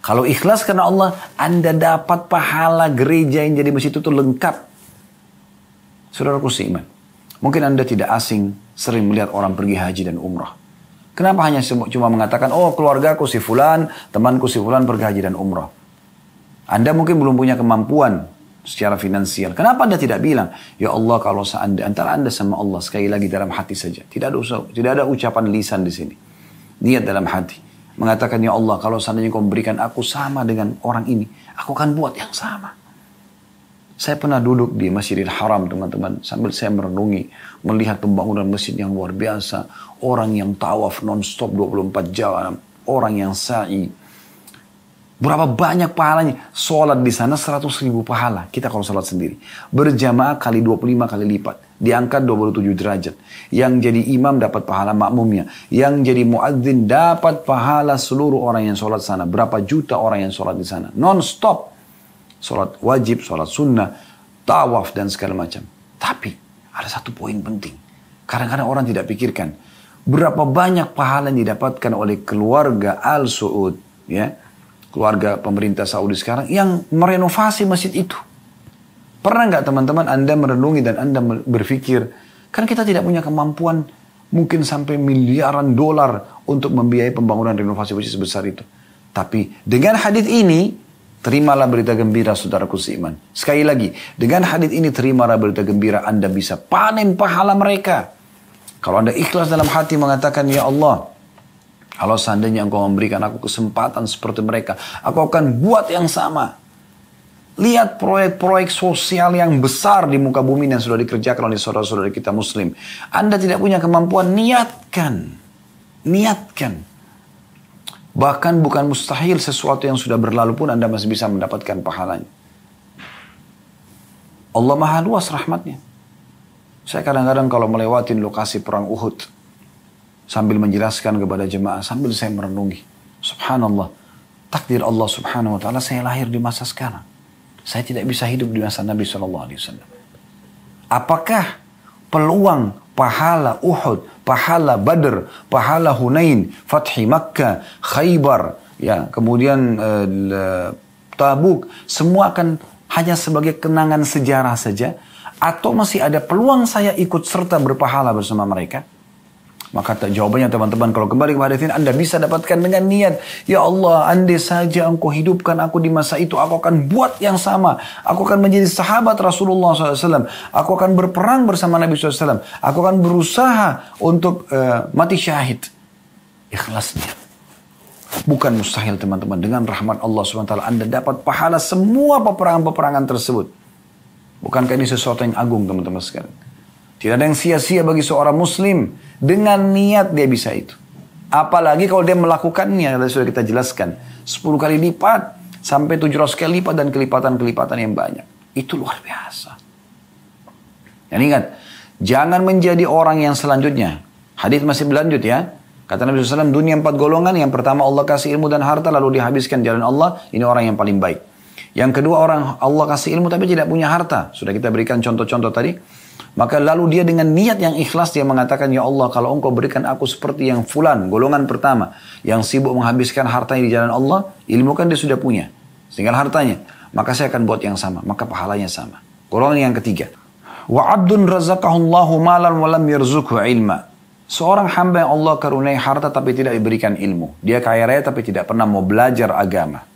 Kalau ikhlas karena Allah, Anda dapat pahala gereja yang jadi masjid itu lengkap. Saudaraku seiman, mungkin Anda tidak asing sering melihat orang pergi haji dan umrah. Kenapa hanya cuma mengatakan, oh keluargaku si fulan, temanku si fulan pergi haji dan umrah. Anda mungkin belum punya kemampuan secara finansial. Kenapa Anda tidak bilang, ya Allah, kalau seandainya antara Anda sama Allah, sekali lagi dalam hati saja. Tidak ada ucapan lisan di sini. Niat dalam hati. Mengatakan, ya Allah, kalau seandainya Kau memberikan aku sama dengan orang ini, aku akan buat yang sama. Saya pernah duduk di Masjidil Haram, teman-teman, sambil saya merenungi, melihat pembangunan masjid yang luar biasa, orang yang tawaf non-stop 24 jam, orang yang sa'i. Berapa banyak pahalanya? Sholat di sana 100.000 pahala. Kita kalau sholat sendiri. Berjamaah kali 25 kali lipat. Diangkat 27 derajat. Yang jadi imam dapat pahala makmumnya. Yang jadi muadzin dapat pahala seluruh orang yang sholat sana. Berapa juta orang yang sholat di sana. Non-stop. Sholat wajib, sholat sunnah, tawaf dan segala macam. Tapi ada satu poin penting. Kadang-kadang orang tidak pikirkan. Berapa banyak pahala yang didapatkan oleh keluarga Al Saud. Ya. Keluarga pemerintah Saudi sekarang yang merenovasi masjid itu. Pernah nggak teman-teman Anda merenungi dan Anda berpikir, kan kita tidak punya kemampuan mungkin sampai miliaran dolar untuk membiayai pembangunan renovasi masjid sebesar itu. Tapi dengan hadits ini, terimalah berita gembira saudaraku seiman. Sekali lagi, dengan hadits ini terimalah berita gembira, Anda bisa panen pahala mereka. Kalau Anda ikhlas dalam hati mengatakan, ya Allah, kalau seandainya Engkau memberikan aku kesempatan seperti mereka, aku akan buat yang sama. Lihat proyek-proyek sosial yang besar di muka bumi yang sudah dikerjakan oleh saudara-saudara kita muslim. Anda tidak punya kemampuan, niatkan. Niatkan. Bahkan bukan mustahil sesuatu yang sudah berlalu pun Anda masih bisa mendapatkan pahalanya. Allah maha luas rahmatnya. Saya kadang-kadang kalau melewati lokasi perang Uhud, sambil menjelaskan kepada jemaah, sambil saya merenungi. Subhanallah, takdir Allah subhanahu wa ta'ala, saya lahir di masa sekarang. Saya tidak bisa hidup di masa Nabi SAW. Apakah peluang pahala Uhud, pahala Badr, pahala Hunain, Fathi Makkah, Khaybar, ya, kemudian Tabuk, semua akan hanya sebagai kenangan sejarah saja? Atau masih ada peluang saya ikut serta berpahala bersama mereka? Maka jawabannya teman-teman, kalau kembali kepada ini, Anda bisa dapatkan dengan niat, ya Allah, andai saja Engkau hidupkan aku di masa itu, aku akan buat yang sama. Aku akan menjadi sahabat Rasulullah SAW. Aku akan berperang bersama Nabi SAW. Aku akan berusaha untuk mati syahid. Ikhlasnya. Bukan mustahil teman-teman. Dengan rahmat Allah SWT, Anda dapat pahala semua peperangan-peperangan tersebut. Bukankah ini sesuatu yang agung teman-teman sekalian? Tidak ada yang sia-sia bagi seorang muslim. Dengan niat dia bisa itu. Apalagi kalau dia melakukannya, sudah kita jelaskan. 10 kali lipat, sampai 700 kali lipat, dan kelipatan-kelipatan yang banyak. Itu luar biasa. Dan ingat, jangan menjadi orang yang selanjutnya. Hadis masih berlanjut ya. Kata Nabi SAW, dunia 4 golongan. Yang pertama, Allah kasih ilmu dan harta, lalu dihabiskan jalan Allah. Ini orang yang paling baik. Yang kedua, orang Allah kasih ilmu tapi tidak punya harta. Sudah kita berikan contoh-contoh tadi. Maka lalu dia dengan niat yang ikhlas, dia mengatakan, ya Allah, kalau Engkau berikan aku seperti yang fulan, golongan pertama, yang sibuk menghabiskan hartanya di jalan Allah, ilmu kan dia sudah punya, tinggal hartanya. Maka saya akan buat yang sama, maka pahalanya sama. Golongan yang ketiga. Wa abdun razaqahullahu malan wa lam yarzuqhu ilma. Seorang hamba yang Allah karuniai harta tapi tidak diberikan ilmu. Dia kaya raya tapi tidak pernah mau belajar agama.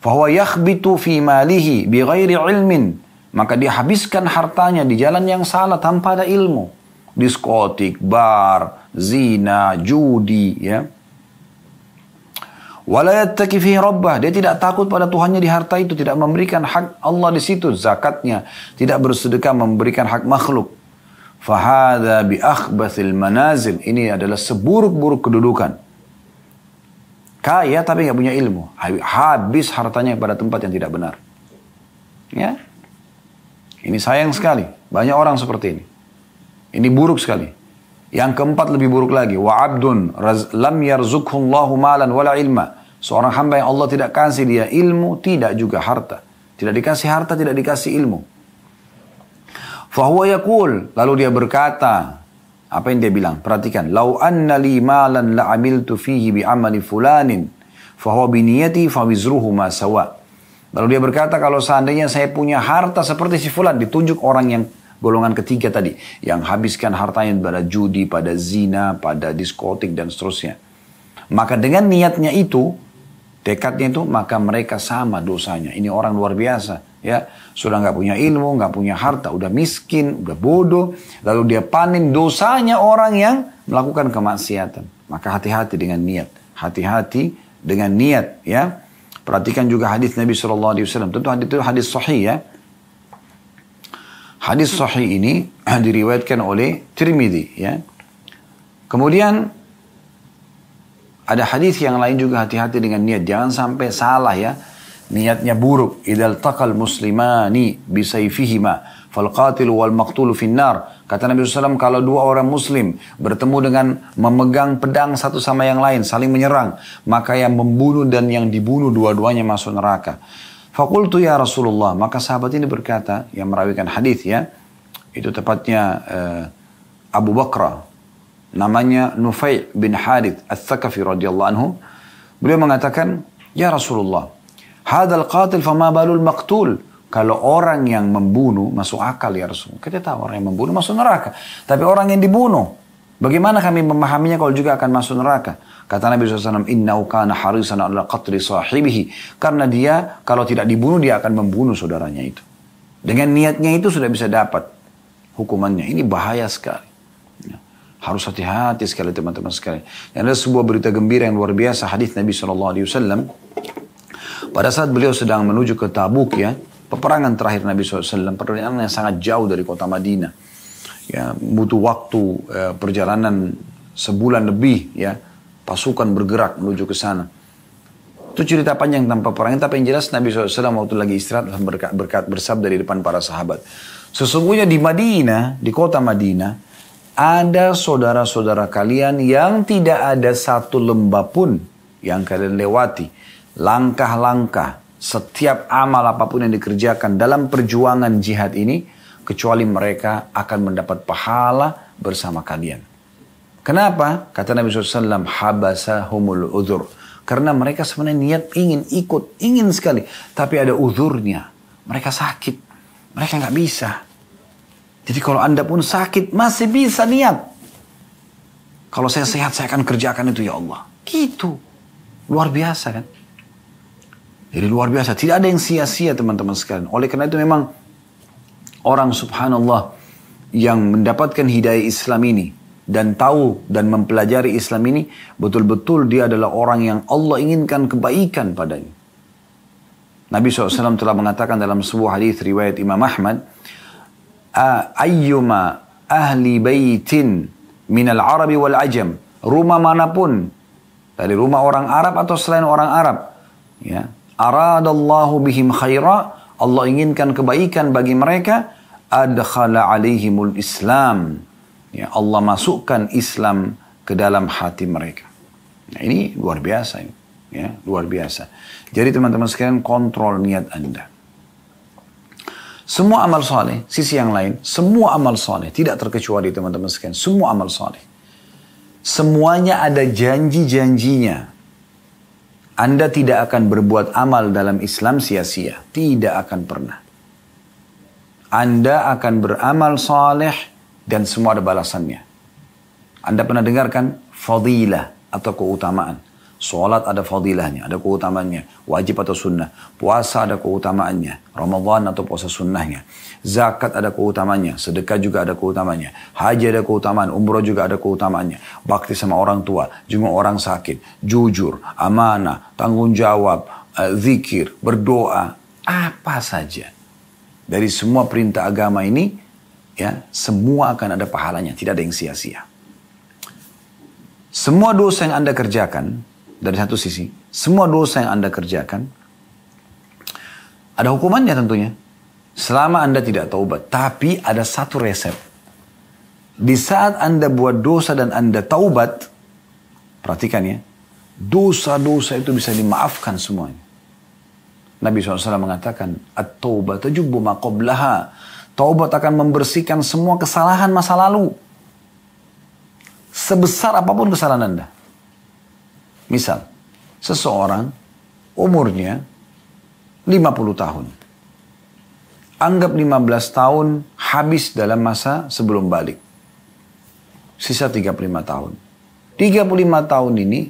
Fahuwa yakhbitu fi malihi bi ghairi ilmin. Maka dia habiskan hartanya di jalan yang salah tanpa ada ilmu. Diskotik, bar, zina, judi, ya. Wala yattaqi fihi rabbah. Dia tidak takut pada Tuhannya di harta itu, tidak memberikan hak Allah di situ, zakatnya, tidak bersedekah memberikan hak makhluk. Fahadha bi akhbathil manazil. Ini adalah seburuk-buruk kedudukan. Kaya tapi nggak punya ilmu, habis hartanya pada tempat yang tidak benar. Ya. Ini sayang sekali. Banyak orang seperti ini. Ini buruk sekali. Yang keempat lebih buruk lagi. Wa abdun lam yarzuqhullahu malan wala ilma. Seorang hamba yang Allah tidak kasih dia ilmu, tidak juga harta. Tidak dikasih harta, tidak dikasih ilmu. Fahuwa yaqul, lalu dia berkata, apa yang dia bilang? Perhatikan. Lau anna li malan la amiltu fihi bi amali fulanin, fahuwa biniyati fa wizruhu ma sawa. Lalu dia berkata, kalau seandainya saya punya harta seperti si fulan, ditunjuk orang yang golongan ketiga tadi, yang habiskan hartanya pada judi, pada zina, pada diskotik dan seterusnya. Maka dengan niatnya itu, tekadnya itu, maka mereka sama dosanya. Ini orang luar biasa, ya. Sudah nggak punya ilmu, nggak punya harta, udah miskin, udah bodoh. Lalu dia panen dosanya orang yang melakukan kemaksiatan. Maka hati-hati dengan niat. Hati-hati dengan niat, ya. Perhatikan juga hadis Nabi SAW. Tentu hadis itu hadis sahih ya. Hadis sahih ini diriwayatkan oleh Tirmidzi ya. Kemudian ada hadis yang lain juga, hati-hati dengan niat. Jangan sampai salah ya. Niatnya buruk. Idzal taqal muslimani bisayfihima fal qatilu wal maqtulu finnar. Kata Nabi SAW, kalau dua orang muslim bertemu dengan memegang pedang satu sama yang lain, saling menyerang, maka yang membunuh dan yang dibunuh dua-duanya masuk neraka. Faqultu ya Rasulullah, maka sahabat ini berkata, yang merawikan hadis ya, itu tepatnya Abu Bakr, namanya Nufai' bin Harith Al-Thaqafi radhiyallahu anhu. Beliau mengatakan, ya Rasulullah, hadzal qatil fama balul maqtul. Kalau orang yang membunuh masuk akal ya Rasul. Kita tahu orang yang membunuh masuk neraka. Tapi orang yang dibunuh, bagaimana kami memahaminya kalau juga akan masuk neraka? Kata Nabi SAW, innahu kana harisan ala qatli sahibihi. Karena dia kalau tidak dibunuh, dia akan membunuh saudaranya itu. Dengan niatnya itu sudah bisa dapat hukumannya. Ini bahaya sekali. Ya. Harus hati-hati sekali teman-teman sekalian. Dan ada sebuah berita gembira yang luar biasa. Hadis Nabi SAW. Pada saat beliau sedang menuju ke Tabuk ya. Peperangan terakhir Nabi SAW, perjalanan yang sangat jauh dari kota Madinah. Ya, butuh waktu perjalanan sebulan lebih ya. Pasukan bergerak menuju ke sana. Itu cerita panjang tanpa perang, tapi yang jelas Nabi SAW waktu lagi istirahat bersabda di depan para sahabat. Sesungguhnya di Madinah, di kota Madinah, ada saudara-saudara kalian yang tidak ada satu lembah pun yang kalian lewati. Langkah-langkah, setiap amal apapun yang dikerjakan dalam perjuangan jihad ini, kecuali mereka akan mendapat pahala bersama kalian. Kenapa? Kata Nabi SAW, habasahumul udhur. Karena mereka sebenarnya niat ingin ikut, ingin sekali. Tapi ada uzurnya. Mereka sakit. Mereka nggak bisa. Jadi kalau Anda pun sakit, masih bisa niat. Kalau saya sehat, saya akan kerjakan itu ya Allah. Gitu. Luar biasa kan? Jadi luar biasa. Tidak ada yang sia-sia teman-teman sekalian. Oleh karena itu memang orang subhanallah yang mendapatkan hidayah Islam ini dan tahu dan mempelajari Islam ini, betul-betul dia adalah orang yang Allah inginkan kebaikan padanya. Nabi SAW telah mengatakan dalam sebuah hadis riwayat Imam Ahmad, ayyuma ahli baitin minal arabi wal ajam, rumah manapun, dari rumah orang Arab atau selain orang Arab, ya, aradallahu bihim khaira, Allah inginkan kebaikan bagi mereka, adkhala alaihimul Islam, ya, Allah masukkan Islam ke dalam hati mereka. Nah, ini luar biasa, ya, luar biasa. Jadi teman-teman sekalian, kontrol niat Anda. Semua amal soleh, sisi yang lain, semua amal soleh, tidak terkecuali teman-teman sekalian, semua amal soleh, semuanya ada janji-janjinya. Anda tidak akan berbuat amal dalam Islam sia-sia, tidak akan pernah. Anda akan beramal soleh dan semua ada balasannya. Anda pernah dengarkan fadilah atau keutamaan. Salat ada fadilahnya, ada keutamaannya. Wajib atau sunnah. Puasa ada keutamaannya. Ramadan atau puasa sunnahnya. Zakat ada keutamaannya. Sedekah juga ada keutamaannya. Haji ada keutamaan. Umrah juga ada keutamaannya. Bakti sama orang tua. Jenguk orang sakit. Jujur. Amanah. Tanggung jawab. Zikir. Berdoa. Apa saja. Dari semua perintah agama ini, ya, semua akan ada pahalanya. Tidak ada yang sia-sia. Semua dosa yang Anda kerjakan, dari satu sisi, semua dosa yang Anda kerjakan, ada hukumannya tentunya. Selama Anda tidak taubat. Tapi ada satu resep. Di saat Anda buat dosa dan Anda taubat, perhatikan ya, dosa-dosa itu bisa dimaafkan semuanya. Nabi SAW mengatakan, at-taubat tajubbu ma qablaha. Taubat akan membersihkan semua kesalahan masa lalu. Sebesar apapun kesalahan Anda. Misal, seseorang umurnya 50 tahun. Anggap 15 tahun habis dalam masa sebelum balik. Sisa 35 tahun. 35 tahun ini,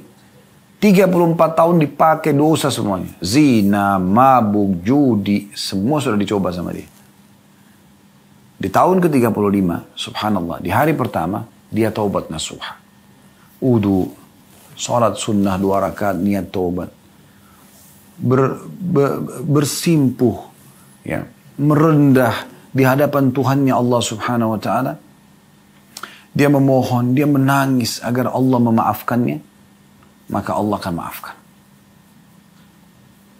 34 tahun dipakai dosa semuanya. Zina, mabuk, judi, semua sudah dicoba sama dia. Di tahun ke-35, subhanallah, di hari pertama, dia taubat nasuha. Wudu, salat sunnah 2 rakaat, niat taubat. Bersimpuh, ya, merendah di hadapan Tuhannya Allah subhanahu wa ta'ala. Dia memohon, dia menangis agar Allah memaafkannya. Maka Allah akan maafkan.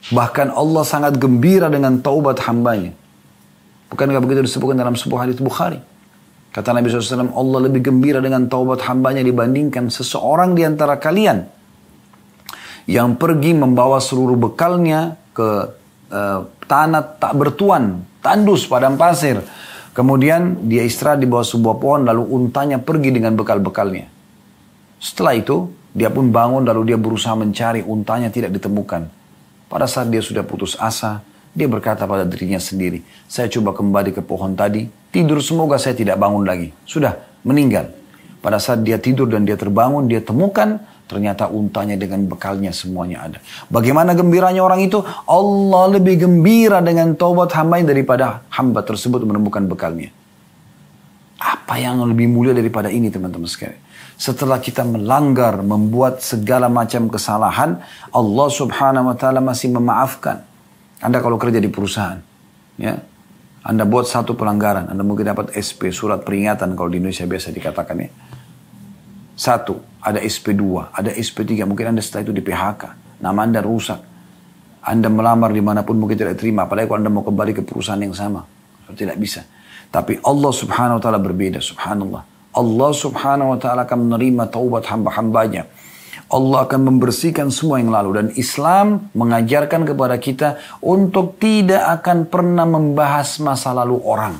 Bahkan Allah sangat gembira dengan taubat hambanya. Bukankah begitu disebutkan dalam sebuah hadis Bukhari? Kata Nabi SAW, Allah lebih gembira dengan taubat hambanya dibandingkan seseorang di antara kalian yang pergi membawa seluruh bekalnya ke tanah tak bertuan, tandus, padang pasir. Kemudian dia istirahat di bawah sebuah pohon, lalu untanya pergi dengan bekal-bekalnya. Setelah itu, dia pun bangun lalu dia berusaha mencari, untanya tidak ditemukan. Pada saat dia sudah putus asa, dia berkata pada dirinya sendiri, saya coba kembali ke pohon tadi, tidur semoga saya tidak bangun lagi. Sudah, meninggal. Pada saat dia tidur dan dia terbangun, dia temukan, ternyata untanya dengan bekalnya semuanya ada. Bagaimana gembiranya orang itu? Allah lebih gembira dengan taubat hambanya daripada hamba tersebut menemukan bekalnya. Apa yang lebih mulia daripada ini teman-teman sekalian? Setelah kita melanggar, membuat segala macam kesalahan, Allah subhanahu wa ta'ala masih memaafkan. Anda kalau kerja di perusahaan, ya, Anda buat satu pelanggaran, Anda mungkin dapat SP, surat peringatan kalau di Indonesia biasa dikatakan ya. 1, ada SP2, ada SP3, mungkin Anda setelah itu di PHK, nama Anda rusak. Anda melamar dimanapun mungkin tidak terima. Apalagi kalau Anda mau kembali ke perusahaan yang sama. Tidak bisa. Tapi Allah subhanahu wa ta'ala berbeda. Subhanallah. Allah subhanahu wa ta'ala akan menerima taubat hamba-hambanya. Allah akan membersihkan semua yang lalu. Dan Islam mengajarkan kepada kita untuk tidak akan pernah membahas masa lalu orang.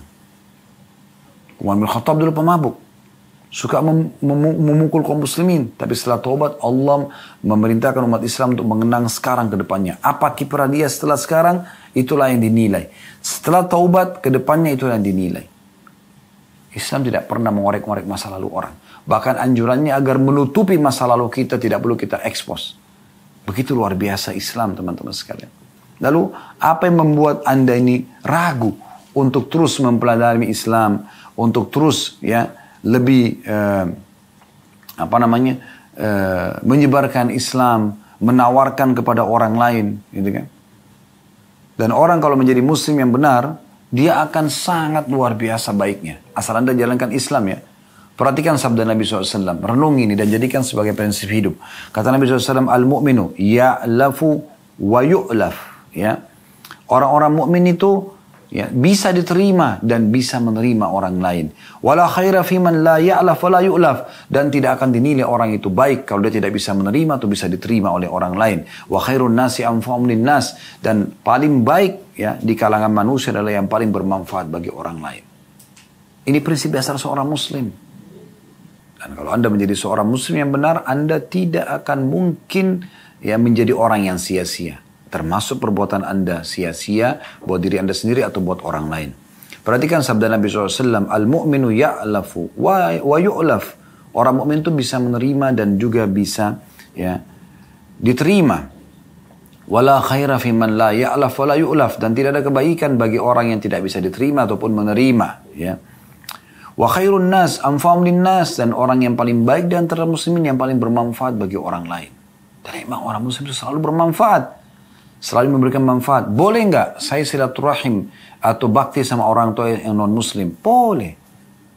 Umar bin Khattab dulu pemabuk. Suka memukul kaum muslimin. Tapi setelah taubat, Allah memerintahkan umat Islam untuk mengenang sekarang ke depannya. Apa kiprah dia setelah sekarang, itulah yang dinilai. Setelah taubat, ke depannya itulah yang dinilai. Islam tidak pernah mengorek-ngorek masa lalu orang. Bahkan anjurannya agar menutupi masa lalu kita, tidak perlu kita ekspos. Begitu luar biasa Islam, teman-teman sekalian. Lalu, apa yang membuat Anda ini ragu untuk terus mempelajari Islam, untuk terus lebih menyebarkan Islam, menawarkan kepada orang lain, gitu kan? Dan orang kalau menjadi muslim yang benar, dia akan sangat luar biasa baiknya. Asal Anda jalankan Islam ya. Perhatikan sabda Nabi SAW. Renungi ini dan jadikan sebagai prinsip hidup. Kata Nabi SAW, Al-mu'minu ya'lafu wa yu'laf. Ya. Orang-orang mukmin itu bisa diterima dan bisa menerima orang lain. Wala khaira fiman la ya'laf wa la yu'laf. Dan tidak akan dinilai orang itu baik kalau dia tidak bisa menerima atau bisa diterima oleh orang lain. Wa khairun nasi anfa'um linnas. Dan paling baik di kalangan manusia adalah yang paling bermanfaat bagi orang lain. Ini prinsip dasar seorang muslim. Dan kalau Anda menjadi seorang muslim yang benar, Anda tidak akan mungkin menjadi orang yang sia-sia. Termasuk perbuatan Anda sia-sia buat diri Anda sendiri atau buat orang lain. Perhatikan sabda Nabi SAW, Al-mu'minu ya'lafu wa yu'laf. Orang mukmin itu bisa menerima dan juga bisa diterima. Wala khaira fi man la ya'laf wa la yu'laf. Dan tidak ada kebaikan bagi orang yang tidak bisa diterima ataupun menerima. Wa khairun nas anfa'um linnas. Dan orang yang paling baik di antara muslimin yang paling bermanfaat bagi orang lain. Dan memang orang muslim itu selalu bermanfaat. Selalu memberikan manfaat. Boleh nggak saya silaturahim atau bakti sama orang tua yang non-muslim? Boleh.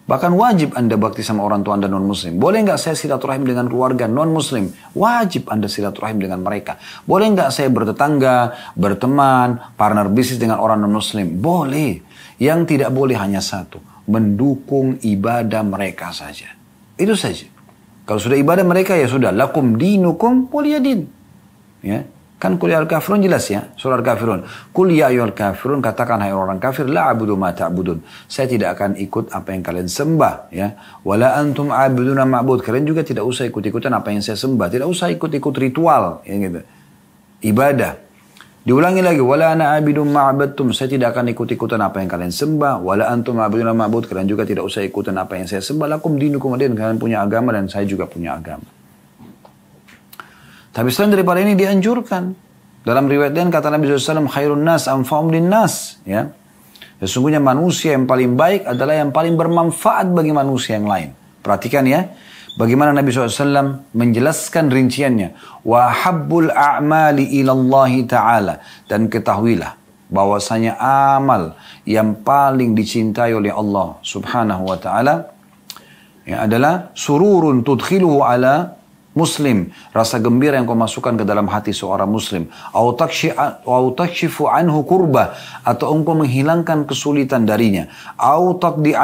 Bahkan wajib Anda bakti sama orang tua Anda non-muslim. Boleh nggak saya silaturahim dengan keluarga non-muslim? Wajib Anda silaturahim dengan mereka. Boleh nggak saya bertetangga, berteman, partner bisnis dengan orang non-muslim? Boleh. Yang tidak boleh hanya satu. Mendukung ibadah mereka saja. Itu saja. Kalau sudah ibadah mereka ya sudah. Lakum dinukum waliyadin. Ya. Kan Qul ya al-kafirun jelas ya. Surah al-kafirun. Qul ya ayyuhal kafirun, katakan hai orang kafir, la a'budu ma ta'budun. Saya tidak akan ikut apa yang kalian sembah ya. Wala antum a'buduna ma'bud. Kalian juga tidak usah ikut-ikutan apa yang saya sembah. Tidak usah ikut-ikut ritual ya gitu. Ibadah. Diulangi lagi, wala ana a'budu ma'badtum. Saya tidak akan ikut-ikutan apa yang kalian sembah. Wala antum a'buduna ma'bud. Kalian juga tidak usah ikutan apa yang saya sembah. Lakum dinukum waliyadin. Kalian punya agama dan saya juga punya agama. Tapi selain daripada ini dianjurkan. Dalam riwayat lain kata Nabi SAW, khairun nas anfa'um linnas. Ya. Sesungguhnya manusia yang paling baik adalah yang paling bermanfaat bagi manusia yang lain. Perhatikan ya. Bagaimana Nabi SAW menjelaskan rinciannya. Wa habbul a'mali ilallahi ta'ala. Dan ketahuilah bahwasanya amal yang paling dicintai oleh Allah subhanahu wa ta'ala adalah sururun tudkhiluhu ala muslim, rasa gembira yang kau masukkan ke dalam hati seorang muslim, au takshifu anhu kurbah, atau engkau menghilangkan kesulitan darinya, au taqdi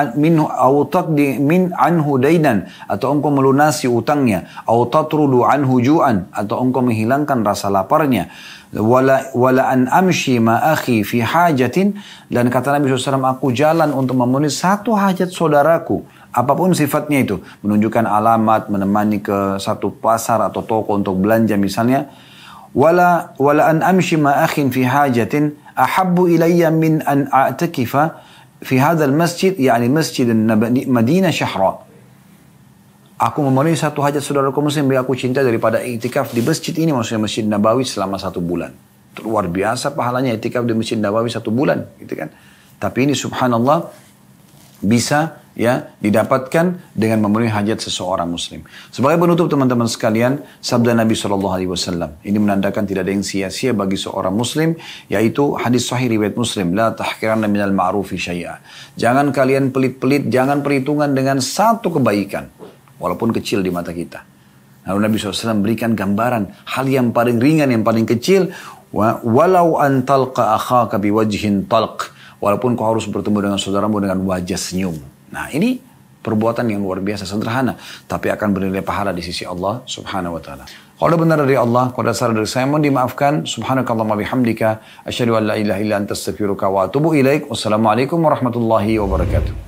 min anhu dainan, atau engkau melunasi utangnya, au tatrudu anhu ju'an, atau engkau menghilangkan rasa laparnya, wala an amshi ma akhi fi hajatin, dan kata Nabi SAW, aku jalan untuk memenuhi satu hajat saudaraku. Apapun sifatnya itu, menunjukkan alamat, menemani ke satu pasar atau toko untuk belanja misalnya. Wala an amshi ma akhin fi hajatin ahabbu ilayya min an a'takifa fi hadzal masjid, yani masjid Madinah syahra. Aku memenuhi satu hajat saudaraku muslim yang aku cinta daripada iktikaf di masjid ini, maksudnya Masjid Nabawi selama 1 bulan. Luar biasa pahalanya iktikaf di Masjid Nabawi 1 bulan, gitu kan? Tapi ini subhanallah bisa didapatkan dengan memenuhi hajat seseorang muslim. Sebagai penutup teman-teman sekalian, sabda Nabi SAW. Ini menandakan tidak ada yang sia-sia bagi seorang muslim, yaitu hadis sahih riwayat Muslim. La tahkiranna minal ma'rufi syai'a. Jangan kalian pelit-pelit, jangan perhitungan dengan satu kebaikan, walaupun kecil di mata kita. Lalu Nabi SAW berikan gambaran hal yang paling ringan, yang paling kecil. Walau an talqa akhaka biwajhin talq. Walaupun kau harus bertemu dengan saudaramu dengan wajah senyum. Nah, ini perbuatan yang luar biasa sederhana, tapi akan bernilai pahala di sisi Allah Subhanahu wa taala. Kalau benar dari Allah, kalau dasar dari saya, mohon dimaafkan. Subhanakallahumma bihamdika, asyhadu an la ilaha illa anta astaghfiruka wa atubu ilaik. Wassalamualaikum warahmatullahi wabarakatuh.